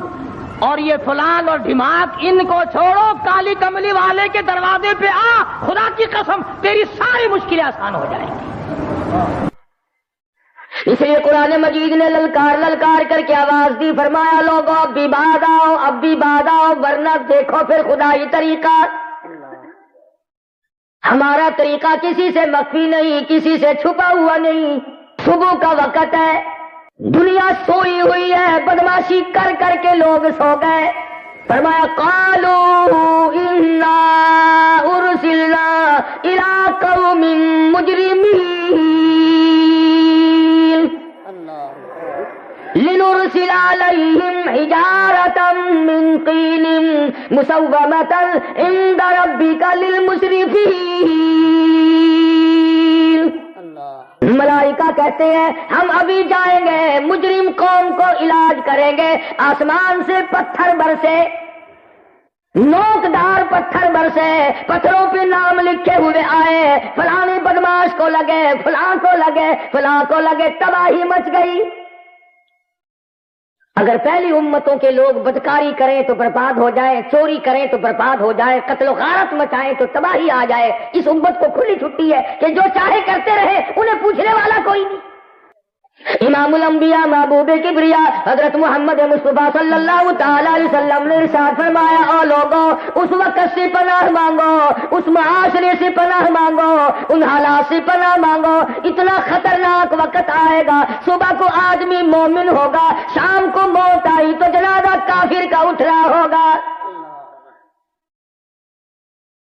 Speaker 1: اور یہ فلان اور ڈھماک، ان کو چھوڑو، کالی کملی والے کے دروازے پہ آ، خدا کی قسم تیری ساری مشکلیں آسان ہو جائیں گی۔ اس لیے قرآن مجید نے للکار للکار کر کے آواز دی، فرمایا لوگوں اب بھی بعد آؤ، اب بھی بعد آؤ، ورنہ دیکھو پھر خدائی طریقہ، ہمارا طریقہ کسی سے مخفی نہیں، کسی سے چھپا ہوا نہیں۔ صبح کا وقت ہے، دنیا سوئی ہوئی ہے، بدماشی کر کر کے لوگ سو گئے، فرمایا قالوا انا ارسلنا الى قوم مجرمین لنرسل علیہم حجارة من طین مسومة عند ربک للمسرفین۔ ملائکہ کہتے ہیں ہم ابھی جائیں گے، مجرم قوم کو علاج کریں گے، آسمان سے پتھر برسے، نوکدار پتھر برسے، پتھروں پہ نام لکھے ہوئے آئے، فلاں بدماش کو لگے، فلاں کو لگے، فلاں کو لگے، تباہی مچ گئی۔ اگر پہلی امتوں کے لوگ بدکاری کریں تو برباد ہو جائے، چوری کریں تو برباد ہو جائے، قتل و غارت مچائیں تو تباہی آ جائے، اس امت کو کھلی چھٹی ہے کہ جو چاہے کرتے رہے، انہیں پوچھنے والا کوئی نہیں۔ امام الانبیاء محبوب کبریا حضرت محمد مصطفیٰ صلی اللہ تعالی علیہ وسلم نے ارشاد فرمایا او لوگوں اس وقت سے پناہ مانگو، اس معاشرے سے پناہ مانگو، ان حالات سے پناہ مانگو، اتنا خطرناک وقت آئے گا، صبح کو آدمی مومن ہوگا، شام کو موت آئی تو جنازہ کافر کا اٹھ رہا ہوگا۔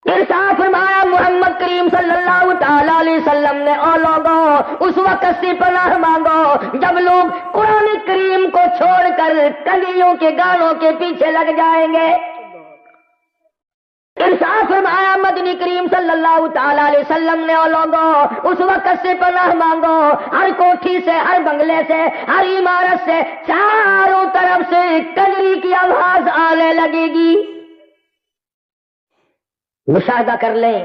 Speaker 1: ارشاد فرمایا محمد کریم صلی اللہ تعالی علیہ وسلم نے او لوگوں اس وقت سے پناہ مانگو جب لوگ قرآن کریم کو چھوڑ کر کنیوں کے گانوں کے پیچھے لگ جائیں گے۔
Speaker 2: ارشاد فرمایا مدنی کریم صلی اللہ تعالی علیہ وسلم نے، اور لوگوں اس وقت سے پناہ مانگو، ہر کوٹھی سے، ہر بنگلے سے، ہر عمارت سے، چاروں طرف سے کجری کی آواز آنے لگے گی۔ مشاہدہ کر لیں،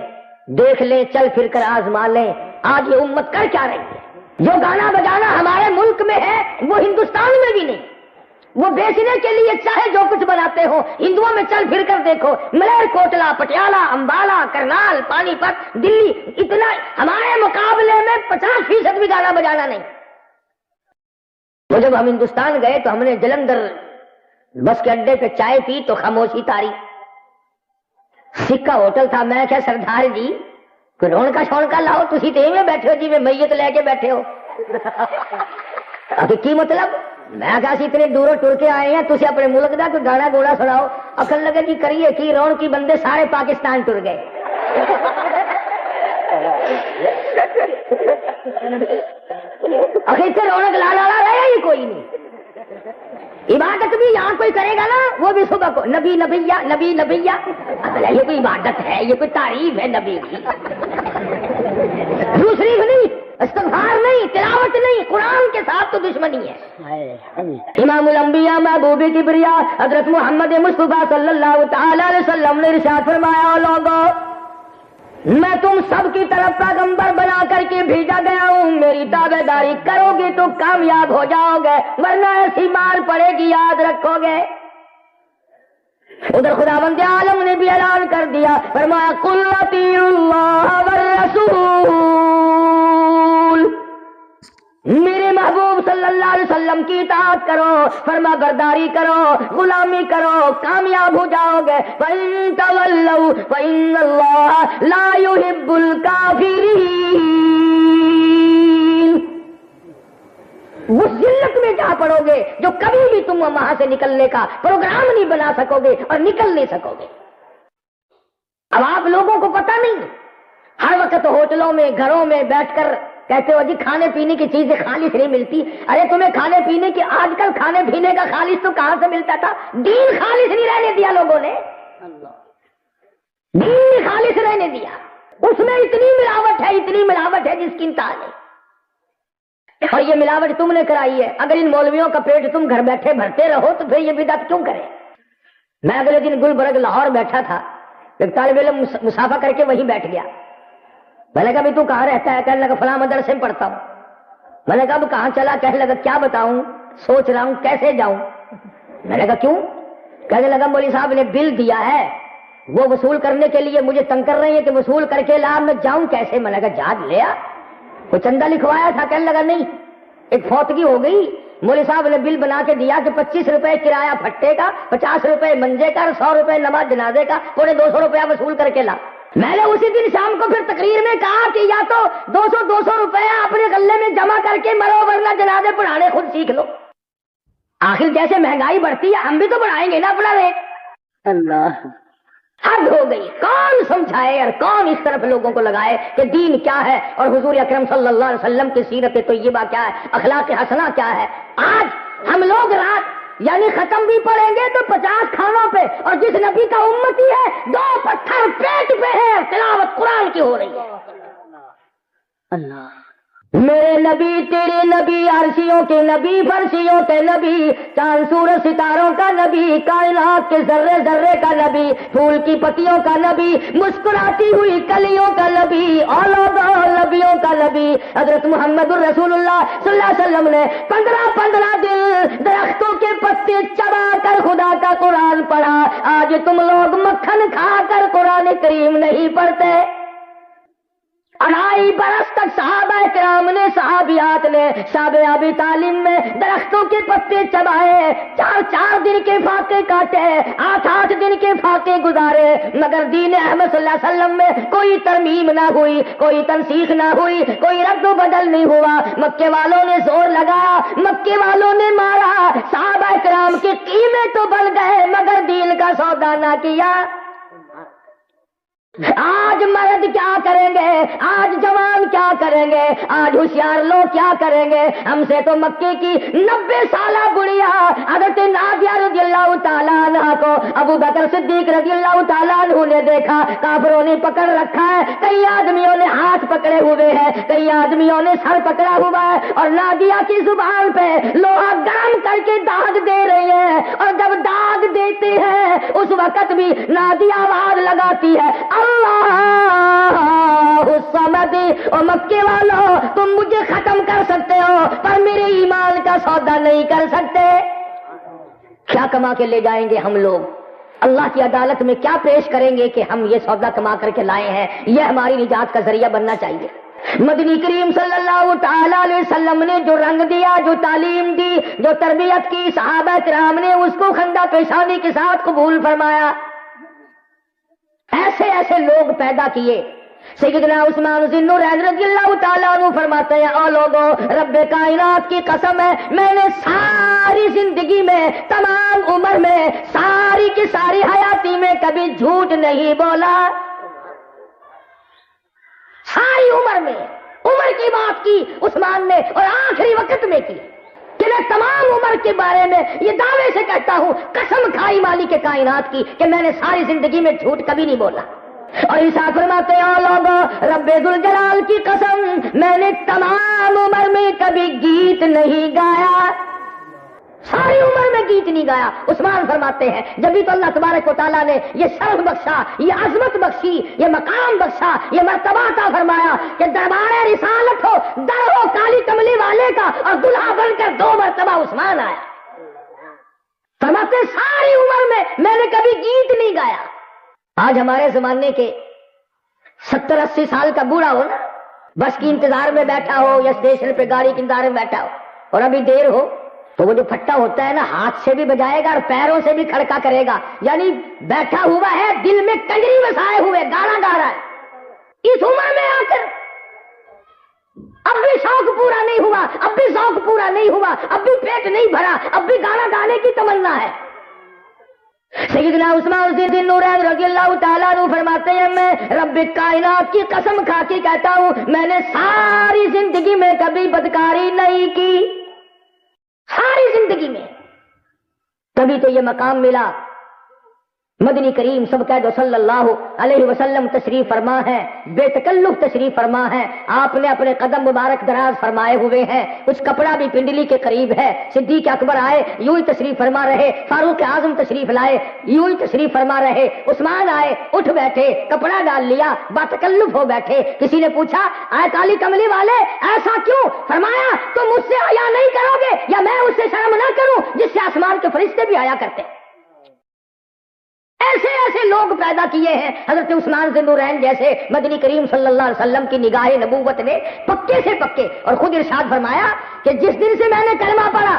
Speaker 2: دیکھ لیں، چل پھر کر آزما لیں، آج یہ امت کر کیا رہی ہے؟ جو گانا بجانا ہمارے ملک میں ہے وہ ہندوستان میں بھی نہیں۔ وہ بیچنے کے لیے چاہے جو کچھ بناتے ہو، ہندوؤں میں چل پھر کر دیکھو، ملیر کوٹلا، پٹیالہ، امبالہ، کرنال، پانی پت، دلی، اتنا ہمارے مقابلے میں 50% بھی گانا بجانا نہیں۔ تو جب ہم ہندوستان گئے تو ہم نے جلندھر بس کے اڈے پہ چائے پی تو خاموشی تاری، سکہ ہوٹل تھا۔ میں کیا سردار جی کوئی رونکا شونکا لاؤ، تسی تے میں بیٹھے ہو جی میں میت لے کے بیٹھے ہو، کی مطلب؟ میں کہا سی اتنے دوروں ٹر کے آئے ہیں، تسی اپنے ملک دا کوئی گانا گوڑا سناؤ۔ اکل لگے جی کریے کی، رون کی بندے سارے پاکستان ٹر گئے۔ آخر سے رونق لانا رہا ہی کوئی نہیں۔ عبادت بھی یہاں کوئی کرے گا نا وہ بھی صبح کو نبی نبیہ نبی نبیہ، یہ کوئی عبادت ہے، یہ کوئی تعریف ہے نبی کی؟ دوسری نہیں، استغفار نہیں، تلاوت نہیں، قرآن کے ساتھ تو دشمنی ہے۔ امام الانبیاء محبوب کبریا حضرت محمد مصطفیٰ صلی اللہ تعالی علیہ وسلم نے ارشاد فرمایا، لوگوں میں تم سب کی طرف پیغمبر بنا کر کے بھیجا گیا ہوں، میری تابع داری کرو گے تو کامیاب ہو جاؤ گے، ورنہ ایسی مار پڑے گی یاد رکھو گے۔ ادھر خداوند عالم نے بھی اعلان کر دیا، فرمایا قل اطیعوا اللہ والرسول، میرے محبوب صلی اللہ علیہ وسلم کی اطاعت کرو، فرما برداری کرو، غلامی کرو، کامیاب ہو جاؤ گے۔ فَإِن تَوَلَّوْا فَإِنَّ اللَّهَ لَا يُحِبُّ الْكَافِرِينَ۔ اس ذلت میں جا پڑو گے جو کبھی بھی تم وہاں سے نکلنے کا پروگرام نہیں بنا سکو گے اور نکل نہیں سکو گے۔ اب آپ لوگوں کو پتہ نہیں، ہر وقت ہوٹلوں میں، گھروں میں بیٹھ کر کہتے ہو جی کھانے پینے کی چیزیں خالص نہیں ملتی۔ ارے تمہیں کھانے پینے کی، آج کل کھانے پینے کا خالص تو کہاں سے ملتا تھا؟ دین خالص نہیں رہنے دیا لوگوں نے، دین خالص رہنے دیا۔ اس میں اتنی ملاوٹ ہے، اتنی ملاوٹ ہے جس کی انتہا نہیں، اور یہ ملاوٹ تم نے کرائی ہے۔ اگر ان مولویوں کا پیٹ تم گھر بیٹھے بھرتے رہو تو پھر یہ بدعت کیوں کرے؟ میں اگلے دن گلبرگ لاہور بیٹھا تھا، ایک طالب علم مسافہ کر کے وہیں بیٹھ گیا۔ میں نے کہا تو کہاں رہتا ہے؟ کہنے لگا فلاں مدرسے میں پڑھتا ہوں۔ میں نے کہا اب کہاں چلا؟ کہنے لگا کیا بتاؤں، سوچ رہا ہوں کیسے جاؤں۔ میں نے کہا کیوں؟ کہنے لگا مولوی صاحب نے بل دیا ہے، وہ وصول کرنے کے لیے مجھے تنگ کر رہی ہے کہ وصول کر کے لا، میں جاؤں کیسے؟ میں نے کہا جا لیا، وہ چندہ لکھوایا تھا۔ کہنے لگا نہیں، ایک فوتگی ہو گئی، مولوی صاحب نے بل بنا کے دیا کہ 25 روپے کرایہ پھٹے کا، 50 روپے منجے کا، 100 روپے نماز جنازے کا، پورے 200 روپیہ وصول کر کے لا۔ میں نے اسی دن شام کو پھر تقریر میں کہا کہ یا تو 200 روپیہ اپنے غلے میں جمع کر کے مرو، ورنہ جنازے پڑھانے خود سیکھ لو۔ آخر جیسے مہنگائی بڑھتی ہے ہم بھی تو بڑھائیں گے نا اپنا ریٹ۔ اللہ حد ہو گئی، کون سمجھائے اور کون اس طرف لوگوں کو لگائے کہ دین کیا ہے اور حضور اکرم صلی اللہ علیہ وسلم کی سیرت طیبہ کیا ہے، اخلاق حسنہ کیا ہے۔ آج ہم لوگ رات یعنی ختم بھی پڑیں گے تو 50 کھانوں پہ، اور جس نبی کا امتی ہے 2 پتھر پیٹ پہ ہے، تلاوت قرآن کی ہو رہی ہے۔ اللہ میرے نبی تیرے نبی، عرشیوں کے نبی، فرشیوں کے نبی، چاند سورج ستاروں کا نبی، کائنات کے ذرے ذرے کا نبی، پھول کی پتیوں کا نبی، مسکراتی ہوئی کلیوں کا نبی، اولاد نبیوں کا نبی حضرت محمد الرسول اللہ صلی اللہ علیہ وسلم نے 15 دن درختوں کے پتے چبا کر خدا کا قرآن پڑھا۔ آج تم لوگ مکھن کھا کر قرآن کریم نہیں پڑھتے۔ 2.5 برس تک صحابہ کرام نے، صحابیات نے شابِ تعلیم میں درختوں کے پتے چبائے، 4 دن کے فاقے کاٹے، 8 دن کے فاقے گزارے، مگر دین احمد صلی اللہ علیہ وسلم میں کوئی ترمیم نہ ہوئی، کوئی تنسیخ نہ ہوئی، کوئی رد و بدل نہیں ہوا۔ مکے والوں نے زور لگایا، مکے والوں نے مارا، صحابہ کرام کے قیمے تو بن گئے مگر دین کا سودا نہ کیا۔ آج مرد کیا کریں گے، آج جوان کیا کریں گے، آج ہوشیار لوگ کیا کریں گے؟ ہم سے تو مکے کی 90 سالہ بڑھیا حضرت نادیہ رضی اللہ تعالیٰ عنہ کو ابو بکر صدیق رضی اللہ تعالیٰ عنہ نے دیکھا، کافروں نے پکڑ رکھا ہے، کئی آدمیوں نے ہاتھ پکڑے ہوئے ہیں، کئی آدمیوں نے سر پکڑا ہوا ہے، اور نادیہ کی زبان پہ لوہا گرم کر کے داغ دے رہی ہے، اور جب داغ دیتے ہیں اس وقت بھی نادیہ آواز لگاتی ہے اللہ الصمد۔ اور مکے والوں تم مجھے ختم کر سکتے ہو پر میرے ایمان کا سودا نہیں کر سکتے۔ کیا کما کے لے جائیں گے ہم لوگ؟ اللہ کی عدالت میں کیا پیش کریں گے کہ ہم یہ سودا کما کر کے لائے ہیں؟ یہ ہماری نجات کا ذریعہ بننا چاہیے۔ مدنی کریم صلی اللہ تعالی علیہ وسلم نے جو رنگ دیا، جو تعلیم دی، جو تربیت کی، صحابہ کرام نے اس کو خندہ پیشانی کے ساتھ قبول فرمایا۔ ایسے ایسے لوگ پیدا کیے۔ سیدنا عثمان ذی النورین رضی اللہ تعالیٰ عنہ فرماتے ہیں، او لوگوں، رب کائنات کی قسم ہے، میں نے ساری زندگی میں، تمام عمر میں، ساری کی ساری حیاتی میں کبھی جھوٹ نہیں بولا۔ ساری عمر میں عمر کی بات کی عثمان نے، اور آخری وقت میں کی کہ میں تمام عمر کے بارے میں یہ دعوے سے کہتا ہوں، قسم کھائی مالک کائنات کی، کہ میں نے ساری زندگی میں جھوٹ کبھی نہیں بولا۔ اور عیسیٰ فرماتے ہیں، لوگوں، رب ذوالجلال کی قسم، میں نے تمام عمر میں کبھی گیت نہیں گایا، ساری عمر میں گیت نہیں گایا۔ عثمان فرماتے ہیں، جبھی تو اللہ تبارک و تعالیٰ نے یہ شرف بخشا، یہ عظمت بخشی، یہ مقام بخشا، یہ مرتبہ عطا فرمایا کہ دربار رسالت ہو، در ہو کالی کملی والے کا، اور دلہا بن کر 2 مرتبہ عثمان آیا۔ فرماتے ہیں، ساری عمر میں میں نے کبھی گیت نہیں گایا۔ آج ہمارے زمانے کے 70-80 سال کا بوڑھا ہو نا، بس کی انتظار میں بیٹھا ہو یا اسٹیشن پہ گاڑی کے انتظار میں بیٹھا ہو، اور ابھی دیر ہو تو وہ جو پھٹا ہوتا ہے نا، ہاتھ سے بھی بجائے گا اور پیروں سے بھی کھڑکا کرے گا، یعنی بیٹھا ہوا ہے، دل میں کنجری وسائے ہوئے گانا گا رہا ہے۔ اس عمر میں آ کر اب بھی شوق پورا نہیں ہوا، اب بھی ذوق پورا نہیں ہوا، اب بھی پیٹ نہیں بھرا، اب بھی گانا گانے کی تمنا ہے۔ سیدنا عثمان ذی النورین رضی اللہ تعالیٰ عنہ فرماتے ہیں، میں رب کائنات کی قسم کھا کے کہتا ہوں، میں نے ساری زندگی میں کبھی بدکاری نہیں کی، ساری زندگی میں۔ تبھی تو یہ مقام ملا۔ مدنی کریم سب کہہ دو صلی اللہ علیہ وسلم تشریف فرما ہے، بے تکلف تشریف فرما ہے، آپ نے اپنے قدم مبارک دراز فرمائے ہوئے ہیں، کچھ کپڑا بھی پنڈلی کے قریب ہے، صدیق اکبر آئے یوں ہی تشریف فرما رہے، فاروق اعظم تشریف لائے یوں ہی تشریف فرما رہے، عثمان آئے اٹھ بیٹھے، کپڑا ڈال لیا، با تکلف ہو بیٹھے۔ کسی نے پوچھا، آئے کالی کملی والے ایسا کیوں؟ فرمایا، تم مجھ سے حیا نہیں کرو گے یا میں اس سے شرم نہ کروں جس سے آسمان کے فرشتے بھی حیا کرتے؟ ایسے ایسے لوگ پیدا کیے ہیں حضرت عثمان ذی النورین جیسے۔ مدنی کریم صلی اللہ علیہ وسلم کی نگاہ نبوت نے پکے سے پکے، اور خود ارشاد فرمایا کہ جس دن سے میں نے کلمہ پڑھا،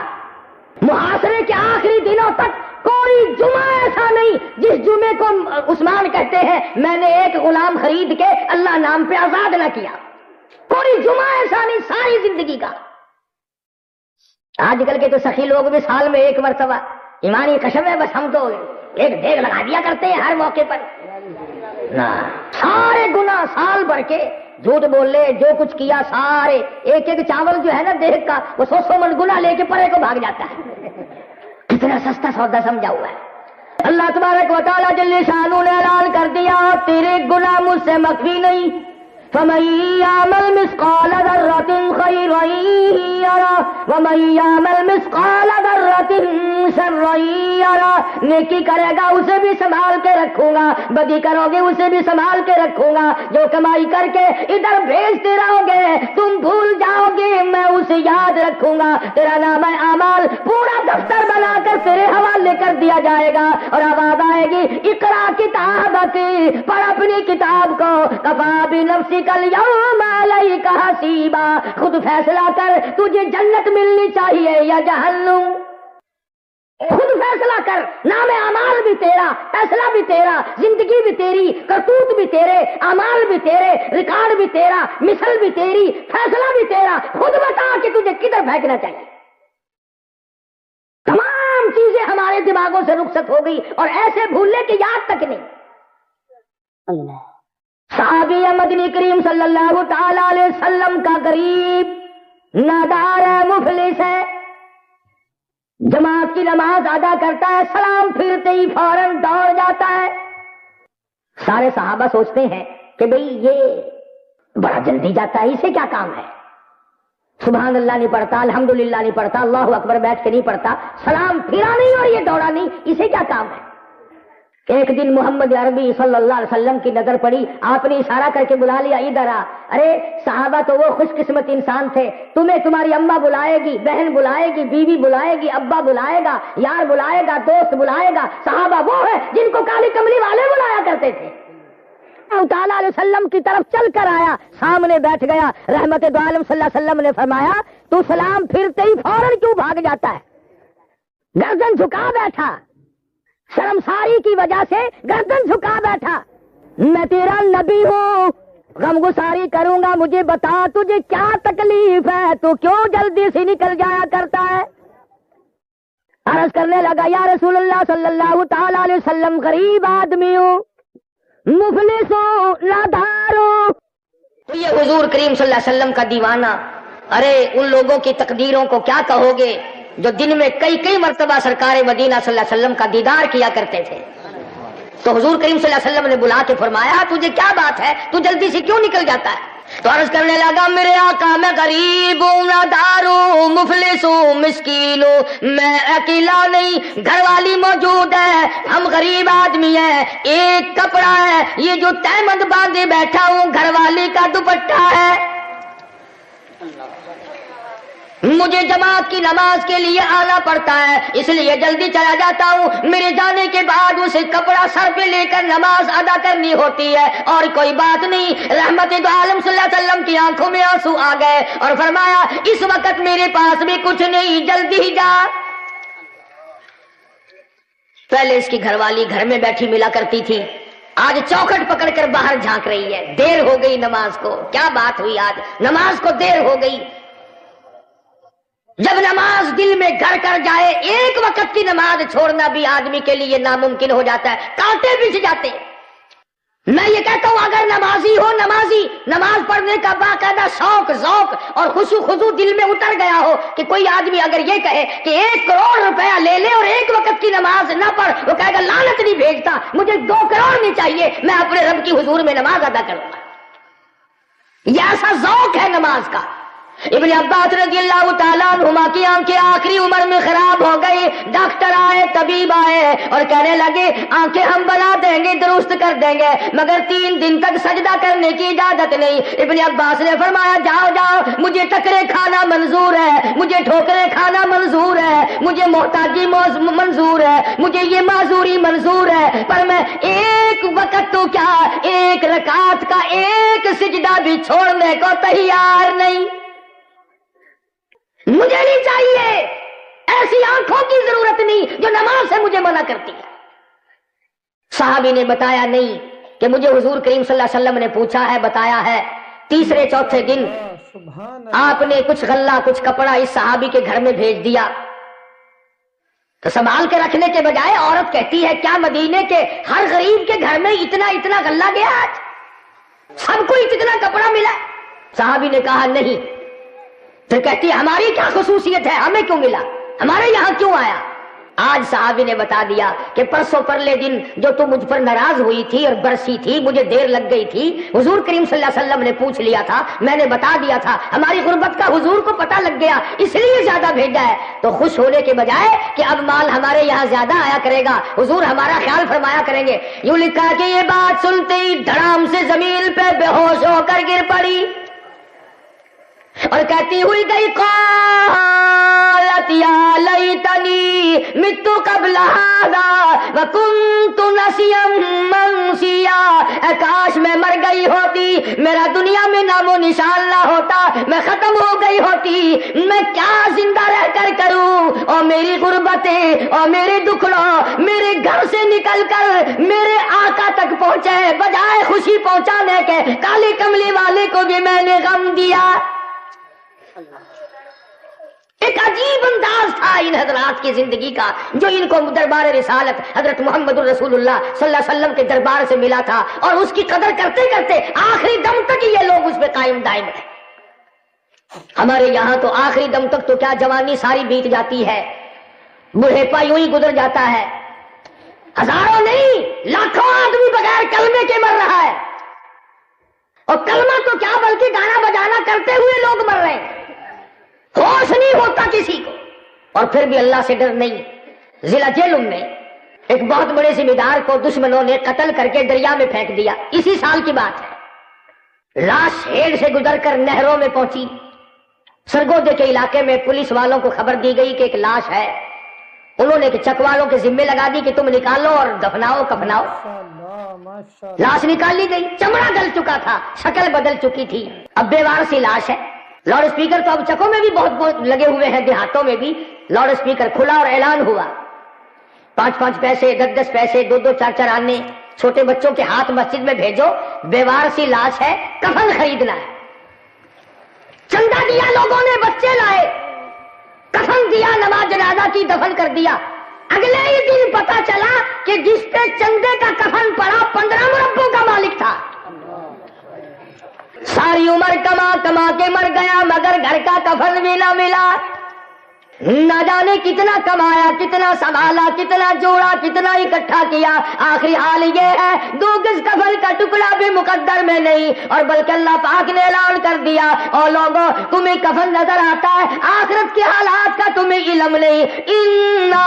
Speaker 2: محاصرے کے آخری دنوں تک کوئی جمعہ ایسا نہیں جس جمعے کو عثمان کہتے ہیں میں نے ایک غلام خرید کے اللہ نام پہ آزاد نہ کیا، کوئی جمعہ ایسا نہیں ساری زندگی کا۔ آج کل کے تو سخی لوگ بھی سال میں ایک مرتبہ، ایمانی قسم ہے، بس ہم تو ایک ڈیگ لگا دیا کرتے ہیں ہر موقع پر، سارے گناہ سال بھر کے جھوٹ بول لے، جو کچھ کیا سارے، ایک ایک چاول جو ہے نا دیکھ کا، وہ 100 من گناہ لے کے پرے کو بھاگ جاتا ہے۔ کتنا سستا سودا سمجھا ہوا ہے۔ اللہ تبارک و تعالیٰ جل شانہ نے اعلان کر دیا، تیرے گناہ مجھ سے مخفی نہیں، فَمَن يَعْمَلْ مِثْقَالَ ذَرَّةٍ خَيْرًا يَرَهُ وَمَن يَعْمَلْ مِثْقَالَ ذَرَّةٍ شَرًّا يَرَهُ۔ نیکی کرے گا اسے بھی سنبھال کے رکھوں گا، بدی کرو گے اسے بھی سنبھال کے رکھوں گا، جو کمائی کر کے ادھر بھیجتے رہو گے تم بھول جاؤ گے میں اسے یاد رکھوں گا، تیرا نام اعمال پورا دفتر بنا کر تیرے حوالے کر دیا جائے گا، اور آواز آئے گی، اقرا کتابتی، پڑھ اپنی کتاب کو، کفا بنفسک الیوم علیک حسیبا، خود فیصلہ کر تجھے جنت ملنی چاہیے یا جہنم، خود فیصلہ کر، نام اعمال بھی تیرا، فیصلہ بھی تیرا، زندگی بھی تیری، کرتوت بھی تیرے، اعمال بھی تیرے، ریکارڈ بھی تیرا، مثل بھی تیری، فیصلہ بھی تیرا، خود بتا کہ تجھے کدھر پھینکنا چاہیے۔ تمام چیزیں ہمارے دماغوں سے رخصت ہو گئی، اور ایسے بھولنے کی یاد تک نہیں۔ صحابی مدنی کریم صلی اللہ تعالی علیہ وسلم کا غریب نادار ہے، مفلس ہے، جماعت کی نماز ادا کرتا ہے، سلام پھرتے ہی فوراً دوڑ جاتا ہے۔ سارے صحابہ سوچتے ہیں کہ بھئی یہ بڑا جلدی جاتا ہے، اسے کیا کام ہے؟ سبحان اللہ نہیں پڑھتا، الحمدللہ نہیں پڑھتا، اللہ اکبر بیٹھ کے نہیں پڑھتا، سلام پھرا نہیں اور یہ دوڑا نہیں، اسے کیا کام ہے؟ ایک دن محمد عربی صلی اللہ علیہ وسلم کی نظر پڑی، آپ نے اشارہ کر کے بلا لیا، ادھر آ۔ ارے صحابہ تو وہ خوش قسمت انسان تھے، تمہیں تمہاری اماں بلائے گی، بہن بلائے گی، بیوی بلائے گی، ابا بلائے گا، یار بلائے گا، دوست بلائے گا۔ صحابہ وہ ہے جن کو کالی کملی والے بلایا کرتے تھے۔ اللہ تعالیٰ علیہ وسلم کی طرف چل کر آیا، سامنے بیٹھ گیا، رحمت دو عالم صلی اللہ علیہ وسلم نے فرمایا تو سلام پھرتے ہی فوراً کیوں بھاگ جاتا ہے؟ گردن جھکا بیٹھا، شرمساری کی وجہ سے گردن جھکا بیٹھا۔ میں تیرا نبی ہوں، غم گساری کروں گا، مجھے بتا تجھے کیا تکلیف ہے، تو کیوں جلدی سے نکل جایا کرتا ہے؟ عرض کرنے لگا یا رسول اللہ صلی اللہ تعالی علیہ وسلم، غریب آدمی ہوں، مفلس ہوں، نادار ہوں۔ تو یہ حضور کریم صلی اللہ علیہ وسلم کا دیوانہ، ارے ان لوگوں کی تقدیروں کو کیا کہو گے جو دن میں کئی کئی مرتبہ سرکار مدینہ صلی اللہ علیہ وسلم کا دیدار کیا کرتے تھے۔ تو حضور کریم صلی اللہ علیہ وسلم نے بلا کے فرمایا تجھے کیا بات ہے، تو جلدی سے کیوں نکل جاتا ہے؟ تو عرض کرنے لگا میرے آقا میں غریب ہوں، نادار ہوں، مفلس ہوں، مسکین ہوں، میں اکیلا نہیں، گھر والی موجود ہے، ہم غریب آدمی ہیں، ایک کپڑا ہے، یہ جو تہمد باندھے بیٹھا ہوں گھر والی کا دوپٹہ ہے، مجھے جماعت کی نماز کے لیے آنا پڑتا ہے، اس لیے جلدی چلا جاتا ہوں، میرے جانے کے بعد اسے کپڑا سر پہ لے کر نماز ادا کرنی ہوتی ہے، اور کوئی بات نہیں۔ رحمت دو عالم صلی اللہ علیہ وسلم کی آنکھوں میں آنسو آ گئے اور فرمایا اس وقت میرے پاس بھی کچھ نہیں، جلدی ہی جا۔ پہلے اس کی گھر والی گھر میں بیٹھی ملا کرتی تھی، آج چوکھٹ پکڑ کر باہر جھانک رہی ہے، دیر ہو گئی نماز کو، کیا بات ہوئی آج نماز کو دیر ہو گئی؟ جب نماز دل میں گھر کر جائے، ایک وقت کی نماز چھوڑنا بھی آدمی کے لیے ناممکن ہو جاتا ہے، کانٹے بچھ جاتے ہیں۔ میں یہ کہتا ہوں اگر نمازی ہو، نمازی نماز پڑھنے کا باقاعدہ شوق ذوق اور خشوع خضوع دل میں اتر گیا ہو کہ کوئی آدمی اگر یہ کہے کہ 1 کروڑ روپیہ لے لے اور ایک وقت کی نماز نہ پڑھ، وہ کہے گا لعنت نہیں بھیجتا، مجھے 2 کروڑ نہیں چاہیے، میں اپنے رب کی حضور میں نماز ادا کروں گا۔ یہ ایسا ذوق ہے نماز کا۔ ابن عباس رضی اللہ تعالیٰ عنہما کی آنکھیں آخری عمر میں خراب ہو گئی، ڈاکٹر آئے، طبیب آئے اور کہنے لگے آنکھیں ہم بنا دیں گے، درست کر دیں گے، مگر 3 دن تک سجدہ کرنے کی اجازت نہیں۔ ابن عباس نے فرمایا جاؤ جاؤ، مجھے ٹکرے کھانا منظور ہے، مجھے ٹھوکرے کھانا منظور ہے، مجھے محتاجی منظور ہے، مجھے یہ معذوری منظور ہے، پر میں ایک وقت تو کیا 1 رکعت کا 1 سجدہ بھی چھوڑنے کو تیار نہیں، مجھے نہیں چاہیے، ایسی آنکھوں کی ضرورت نہیں جو نماز سے مجھے منع کرتی ہے۔ صحابی نے بتایا نہیں کہ مجھے حضور کریم صلی اللہ علیہ وسلم نے پوچھا ہے، بتایا ہے۔ تیسرے چوتھے دن آپ نے کچھ غلہ کچھ کپڑا اس صحابی کے گھر میں بھیج دیا، تو سنبھال کے رکھنے کے بجائے عورت کہتی ہے کیا مدینے کے ہر غریب کے گھر میں اتنا غلہ گیا، آج سب کو اتنا کپڑا ملا؟ صحابی نے کہا نہیں۔ پھر کہتی ہے ہماری کیا خصوصیت ہے، ہمیں کیوں ملا، ہمارے یہاں کیوں آیا؟ آج صحابی نے بتا دیا کہ پرسوں پرلے دن جو تم مجھ پر ناراض ہوئی تھی اور برسی تھی، مجھے دیر لگ گئی تھی، حضور کریم صلی اللہ علیہ وسلم نے پوچھ لیا تھا، میں نے بتا دیا تھا، ہماری غربت کا حضور کو پتہ لگ گیا، اس لیے زیادہ بھیجا ہے۔ تو خوش ہونے کے بجائے کہ اب مال ہمارے یہاں زیادہ آیا کرے گا، حضور ہمارا خیال فرمایا کریں گے، یوں لکھا کہ یہ بات سنتے ہی دھڑام سے زمین پہ بے ہوش ہو کر گر پڑی اور کہتی ہوئی گئی قالت یا لیتنی مت قبل ھذا وکنت نسیا منسیا، کاش میں مر گئی ہوتی، میرا دنیا میں نام و نشان نہ ہوتا، میں ختم ہو گئی ہوتی، میں کیا زندہ رہ کر کروں، اور میری غربتیں اور میرے دکھڑوں میرے گھر سے نکل کر میرے آقا تک پہنچے، بجائے خوشی پہنچانے کے کالی کملی والے کو بھی میں نے غم دیا۔ ایک عجیب انداز تھا ان حضرات رات کی زندگی کا جو ان کو دربار رسالت حضرت محمد الرسول اللہ صلی اللہ علیہ وسلم کے دربار سے ملا تھا، اور اس کی قدر کرتے کرتے آخری دم تک یہ لوگ اس پہ قائم دائم ہیں۔ ہمارے یہاں تو آخری دم تک تو کیا جوانی ساری بیت جاتی ہے، بڑھیپا یوں ہی گزر جاتا ہے، ہزاروں نہیں لاکھوں آدمی بغیر کلمے کے مر رہا ہے، اور کلمہ تو کیا بلکہ گانا بجانا کرتے ہوئے لوگ مر رہے ہیں، ہوش نہیں ہوتا کسی کو، اور پھر بھی اللہ سے ڈر نہیں۔ ضلع جہلم میں ایک بہت بڑے ذمہ دار کو دشمنوں نے قتل کر کے دریا میں پھینک دیا، اسی سال کی بات ہے۔ لاش ہیڑ سے گزر کر نہروں میں پہنچی، سرگودے کے علاقے میں پولیس والوں کو خبر دی گئی کہ ایک لاش ہے، انہوں نے چک والوں کے ذمے لگا دی کہ تم نکالو اور دفناؤ کفناؤ۔ لاش نکال لی گئی، چمڑا گل چکا تھا، شکل بدل چکی تھی، اب بیوار سی لاش ہے۔ لاؤڈ اسپیکر تو اب چکوں میں بھی بہت لگے ہوئے ہیں، دیہاتوں میں بھی لاؤڈ اسپیکر کھلا اور اعلان ہوا، 5 پیسے 10 پیسے 2 4 آنے چھوٹے بچوں کے ہاتھ مسجد میں بھیجو، بیوار سی لاش ہے، کفن خریدنا ہے۔ چندہ دیا لوگوں نے، بچے لائے، کفن دیا، نماز جنازہ کی، دفن کر دیا۔ اگلے ہی دن پتا چلا کہ جس پہ چندے کا کفن پڑا 15 مربوں کا مالک تھا۔ ساری عمر کما کما کے مر گیا مگر گھر کا کفن بھی نہ ملا، نہ جانے کتنا کمایا، کتنا سنبھالا، کتنا جوڑا، کتنا اکٹھا کیا، آخری حال یہ ہے 2 گز کفن کا ٹکڑا بھی مقدر میں نہیں، اور بلکہ اللہ پاک نے اعلان کر دیا، اور لوگوں تمہیں کفن نظر آتا ہے، آخرت کے حالات کا تمہیں علم نہیں۔ انا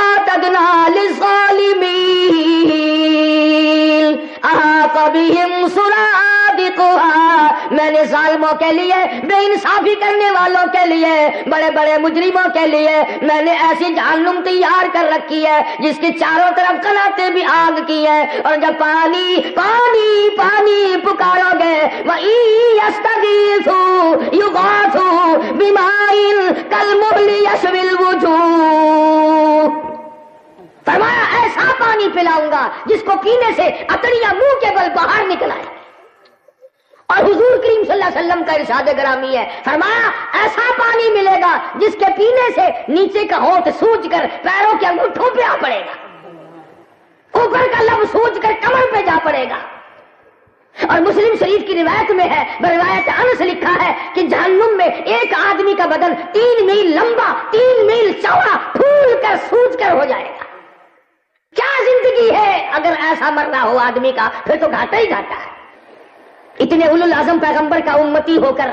Speaker 2: اعتدنا للظالمین احاط بهم سرادقها، میں نے ظالموں کے لیے، بے انصافی کرنے والوں کے لیے، بڑے بڑے مجرموں کے لیے میں نے ایسی جہنم تیار کر رکھی ہے جس کی چاروں طرف قناتیں بھی آگ کی ہے، اور جب پانی پانی پانی پکارو گے وَإِن يَسْتَغِيثُوا يُغَاثُوا بِمَاءٍ كَالْمُهْلِ يَشْوِي الْوُجُوهَ، فرمایا ایسا پانی پلاؤں گا جس کو پینے سے اتڑیاں منہ کے بل باہر نکل آئے۔ اور حضور کریم صلی اللہ علیہ وسلم کا ارشاد گرامی ہے، فرمایا ایسا پانی ملے گا جس کے پینے سے نیچے کا ہونٹ سوج کر پیروں کے انگوٹھوں پہ آ پڑے گا، اوپر کا لب سوج کر کمر پہ جا پڑے گا۔ اور مسلم شریف کی روایت میں ہے، روایت انس لکھا ہے کہ جہنم میں ایک آدمی کا بدن 3 میل لمبا 3 میل چوڑا پھول کر سوج کر ہو جائے گا۔ کیا زندگی ہے اگر ایسا مرنا ہو آدمی کا، پھر تو گھاٹا ہی گھاٹا ہے۔ اتنے اولو العزم پیغمبر کا امتی ہو کر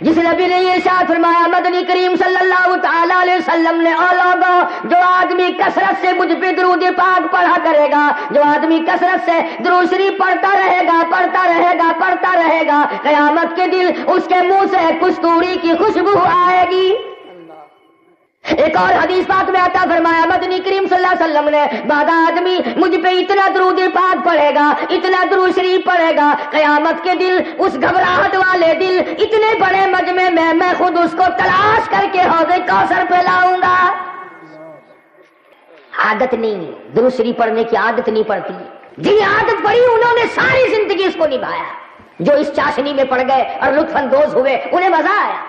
Speaker 2: جس نبی نے یہ ارشاد فرمایا، مدنی کریم صلی اللہ تعالی علیہ وسلم نے، او لوگوں جو آدمی کثرت سے مجھ پہ درود پاک پڑھا کرے گا، جو آدمی کثرت سے درود شریف پڑھتا رہے گا پڑھتا رہے گا پڑھتا رہے گا، قیامت کے دن اس کے منہ سے کستوری کی خوشبو آئے گی۔ ایک اور حدیث پاک میں آتا فرمایا، مدنی کریم صلی اللہ علیہ وسلم نے، بعد آدمی مجھ پہ اتنا درود پاک پڑھے گا، اتنا درود شریف پڑھے گا، قیامت کے دن اس گھبراہٹ والے دن اتنے بڑے مجمع میں خود اس کو تلاش کر کے حوض کوثر پہ لاؤں گا۔ عادت نہیں، درود شریف پڑھنے کی عادت نہیں پڑتی، جنہیں عادت پڑی انہوں نے ساری زندگی اس کو نبھایا، جو اس چاشنی میں پڑ گئے اور لطف اندوز ہوئے انہیں مزہ آیا۔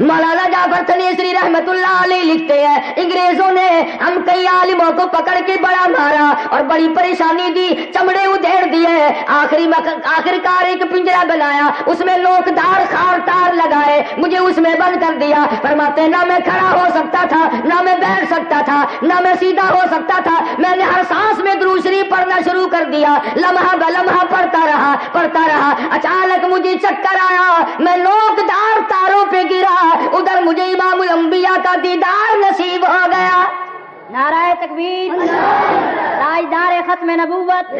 Speaker 2: مولانا جعفر تنیسری رحمت اللہ علیہ لکھتے ہیں، انگریزوں نے ہم کئی عالموں کو پکڑ کے بڑا مارا اور بڑی پریشانی دی، چمڑے ادھیڑ دیے، آخرکار ایک پنجرا بنایا، اس میں لوکدار خار تار لگائے، مجھے اس میں بند کر دیا۔ فرماتے نہ میں کھڑا ہو سکتا تھا، نہ میں بیٹھ سکتا تھا، نہ میں سیدھا ہو سکتا تھا، میں نے ہر سانس میں درود شریف پڑھنا شروع کر دیا، لمحہ بلمحہ پڑھتا رہا، اچانک مجھے چکر آیا، میں لوکدار تاروں پہ گرا، ادھر مجھے امام الانبیاء کا دیدار نصیب ہو گیا۔
Speaker 3: نعرہ تکبیر، تاجدار ختم نبوت۔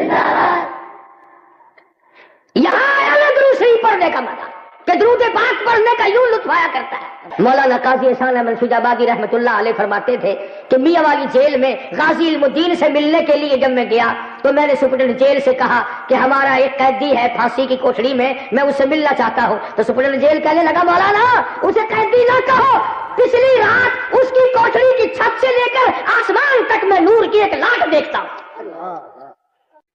Speaker 2: یہاں آیا نا درود شریف پڑھنے کا مزہ، کہ درود پاک پڑھنے کا یوں لطف آیا کرتا ہے۔ مولانا قاضی احسان احمد شجاع آبادی رحمت اللہ علیہ فرماتے تھے کہ میاں والی جیل میں غازی علم الدین سے ملنے کے لیے جب میں گیا تو میں نے سپرنٹینڈنٹ جیل سے کہا کہ ہمارا ایک قیدی ہے پھانسی کی کوٹڑی میں اس سے ملنا چاہتا ہوں۔ تو سپرنٹینڈنٹ جیل کہنے لگا، مولانا اسے قیدی نہ کہو، پچھلی رات اس کی کوٹڑی کی چھت سے لے کر آسمان تک میں نور کی ایک لاٹ دیکھتا ہوں۔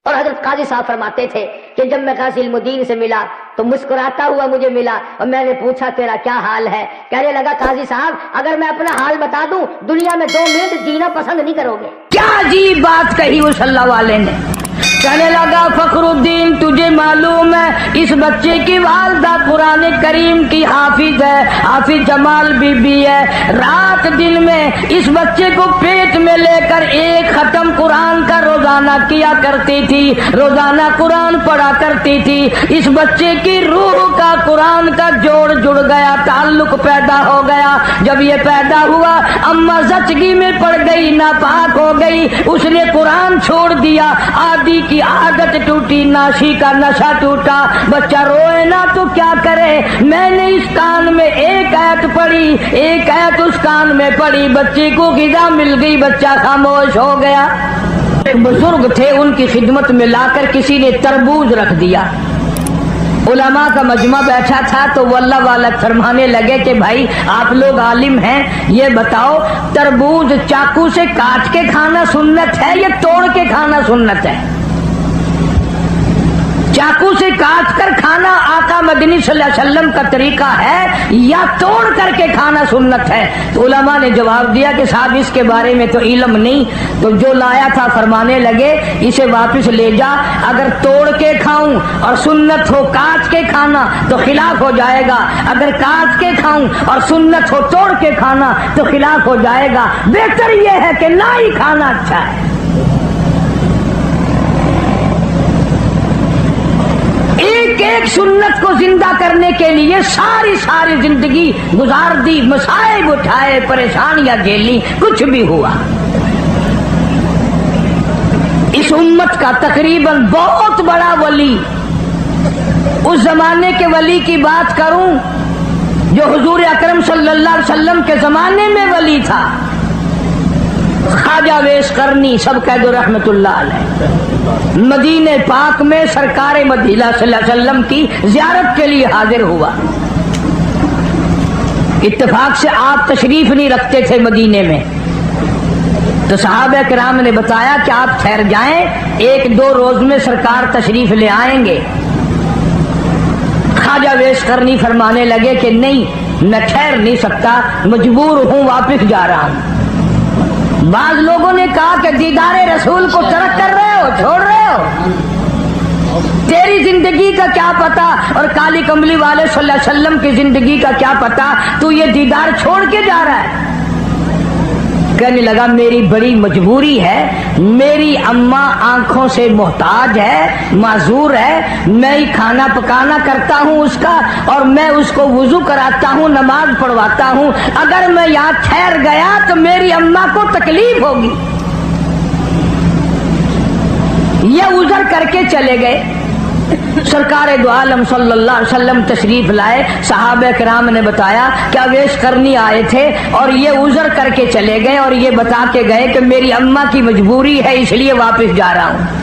Speaker 2: اور حضرت قاضی صاحب فرماتے تھے کہ جب میں غازی المدین سے ملا تو مسکراتا ہوا مجھے ملا اور میں نے پوچھا تیرا کیا حال ہے؟ کہنے لگا قاضی صاحب اگر میں اپنا حال بتا دوں دنیا میں 2 منٹ جینا پسند نہیں کرو گے۔
Speaker 1: کیا عجیب بات کہی اس اللہ والے نے۔ کہنے لگا فخر الدین تجھے معلوم ہے اس بچے کی والدہ قرآن کریم کی حافظ ہے، حافظ جمال بی بی ہے، رات دن میں اس بچے کو پیٹ میں لے کر 1 ختم قرآن کا روزانہ کیا کرتی تھی، روزانہ قرآن پڑھا کرتی تھی۔ اس بچے کی روح کا قرآن کا جوڑ جڑ گیا، تعلق پیدا ہو گیا۔ جب یہ پیدا ہوا اماں زچگی میں پڑ گئی، ناپاک ہو گئی، اس نے قرآن چھوڑ دیا، آدھی کی عادت ٹوٹی، ناشی کا نشہ ٹوٹا، بچہ روئے نا تو کیا کرے۔ میں نے اس کان میں 1 آیت پڑھی، 1 آیت اس کان میں پڑھی، بچے کو غذا مل گئی، بچہ خاموش ہو گیا۔ ایک بزرگ تھے ان کی خدمت میں لا کر کسی نے تربوز رکھ دیا، علماء کا مجمع بیٹھا تھا تو وہ اللہ والا فرمانے لگے کہ بھائی آپ لوگ عالم ہیں، یہ بتاؤ تربوز چاقو سے کاٹ کے کھانا سنت ہے یا توڑ کے کھانا سنت ہے؟ چاقو سے کاٹ کر کھانا آقا مدنی صلی اللہ علیہ وسلم کا طریقہ ہے یا توڑ کر کے کھانا سنت ہے؟ تو علماء نے جواب دیا کہ صاحب اس کے بارے میں تو علم نہیں۔ تو جو لایا تھا فرمانے لگے اسے واپس لے جا، اگر توڑ کے کھاؤں اور سنت ہو کاٹ کے کھانا تو خلاف ہو جائے گا، اگر کاٹ کے کھاؤں اور سنت ہو توڑ کے کھانا تو خلاف ہو جائے گا، بہتر یہ ہے کہ نہ ہی کھانا اچھا ہے۔ ایک سنت کو زندہ کرنے کے لیے ساری زندگی گزار دی، مصائب اٹھائے، پریشانیاں جھیلی، کچھ بھی ہوا۔ اس امت کا تقریباً بہت بڑا ولی، اس زمانے کے ولی کی بات کروں جو حضور اکرم صلی اللہ علیہ وسلم کے زمانے میں ولی تھا، خواجہ ویس قرنی سب کہہ دو رحمت اللہ علیہ، مدینہ پاک میں سرکار مدینہ صلی اللہ علیہ وسلم کی زیارت کے لیے حاضر ہوا۔ اتفاق سے آپ تشریف نہیں رکھتے تھے مدینے میں، تو صحابہ کرام نے بتایا کہ آپ ٹھہر جائیں، 1-2 روز میں سرکار تشریف لے آئیں گے۔ خواجہ ویس قرنی فرمانے لگے کہ نہیں میں ٹھہر نہیں سکتا، مجبور ہوں، واپس جا رہا ہوں۔ بعض لوگوں نے کہا کہ دیدار رسول کو ترک کر رہے ہو، چھوڑ رہے ہو، تیری زندگی کا کیا پتا اور کالی کملی والے صلی اللہ علیہ وسلم کی زندگی کا کیا پتا، تو یہ دیدار چھوڑ کے جا رہا ہے۔ کہنے لگا میری بڑی مجبوری ہے، میری اماں آنکھوں سے محتاج ہے، معذور ہے، میں ہی کھانا پکانا کرتا ہوں اس کا، اور میں اس کو وضو کراتا ہوں، نماز پڑھواتا ہوں، اگر میں یہاں ٹھہر گیا تو میری اماں کو تکلیف ہوگی۔ یہ عذر کر کے چلے گئے۔ سرکار دو عالم صلی اللہ علیہ وسلم تشریف لائے، صحابہ کرام نے بتایا کہ اویس قرنی آئے تھے اور یہ عذر کر کے چلے گئے اور یہ بتا کے گئے کہ میری اماں کی مجبوری ہے اس لیے واپس جا رہا ہوں۔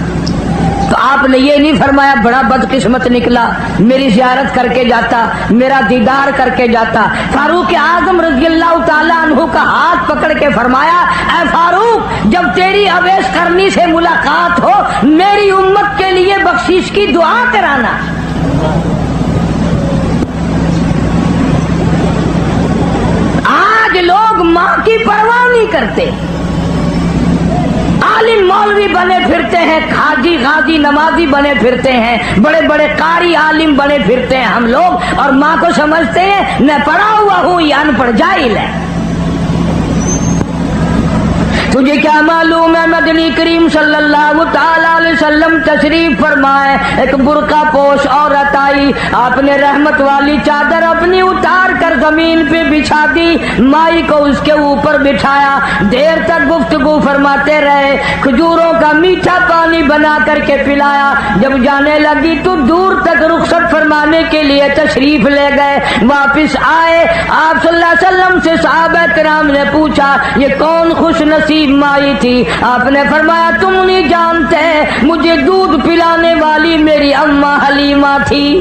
Speaker 1: تو آپ نے یہ نہیں فرمایا بڑا بدقسمت نکلا، میری زیارت کر کے جاتا، میرا دیدار کر کے جاتا۔ فاروق اعظم رضی اللہ تعالیٰ عنہ کا ہاتھ پکڑ کے فرمایا اے فاروق جب تیری اویس قرنی سے ملاقات ہو میری امت کے لیے بخشش کی دعا کرانا۔ آج لوگ ماں کی پرواہ نہیں کرتے، عالم مولوی بنے پھرتے ہیں، حاجی غازی نمازی بنے پھرتے ہیں، بڑے بڑے قاری عالم بنے پھرتے ہیں ہم لوگ، اور ماں کو سمجھتے ہیں میں پڑھا ہوا ہوں یہ ان پڑھ جاہل ہے۔ تجھے کیا معلوم ہے مدنی کریم صلی اللہ تعالیٰ علیہ وسلم تشریف فرمائے، ایک برقع پوش عورت آئی، آپ نے رحمت والی چادر اپنی اتار کر زمین پہ بچھا دی، مائی کو اس کے اوپر بٹھایا، دیر تک گفتگو فرماتے رہے، کھجوروں کا میٹھا پانی بنا کر کے پلایا، جب جانے لگی تو دور تک رخصت فرمانے کے لیے تشریف لے گئے، واپس آئے آپ صلی اللہ علیہ وسلم سے صحابہ کرام نے پوچھا یہ کون خوش نصیب مائی تھی؟ آپ نے فرمایا تم نہیں جانتے مجھے دودھ پلانے والی میری اماں حلیمہ تھی۔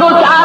Speaker 2: 2-4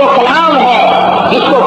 Speaker 4: وہ کلام ہے جس کو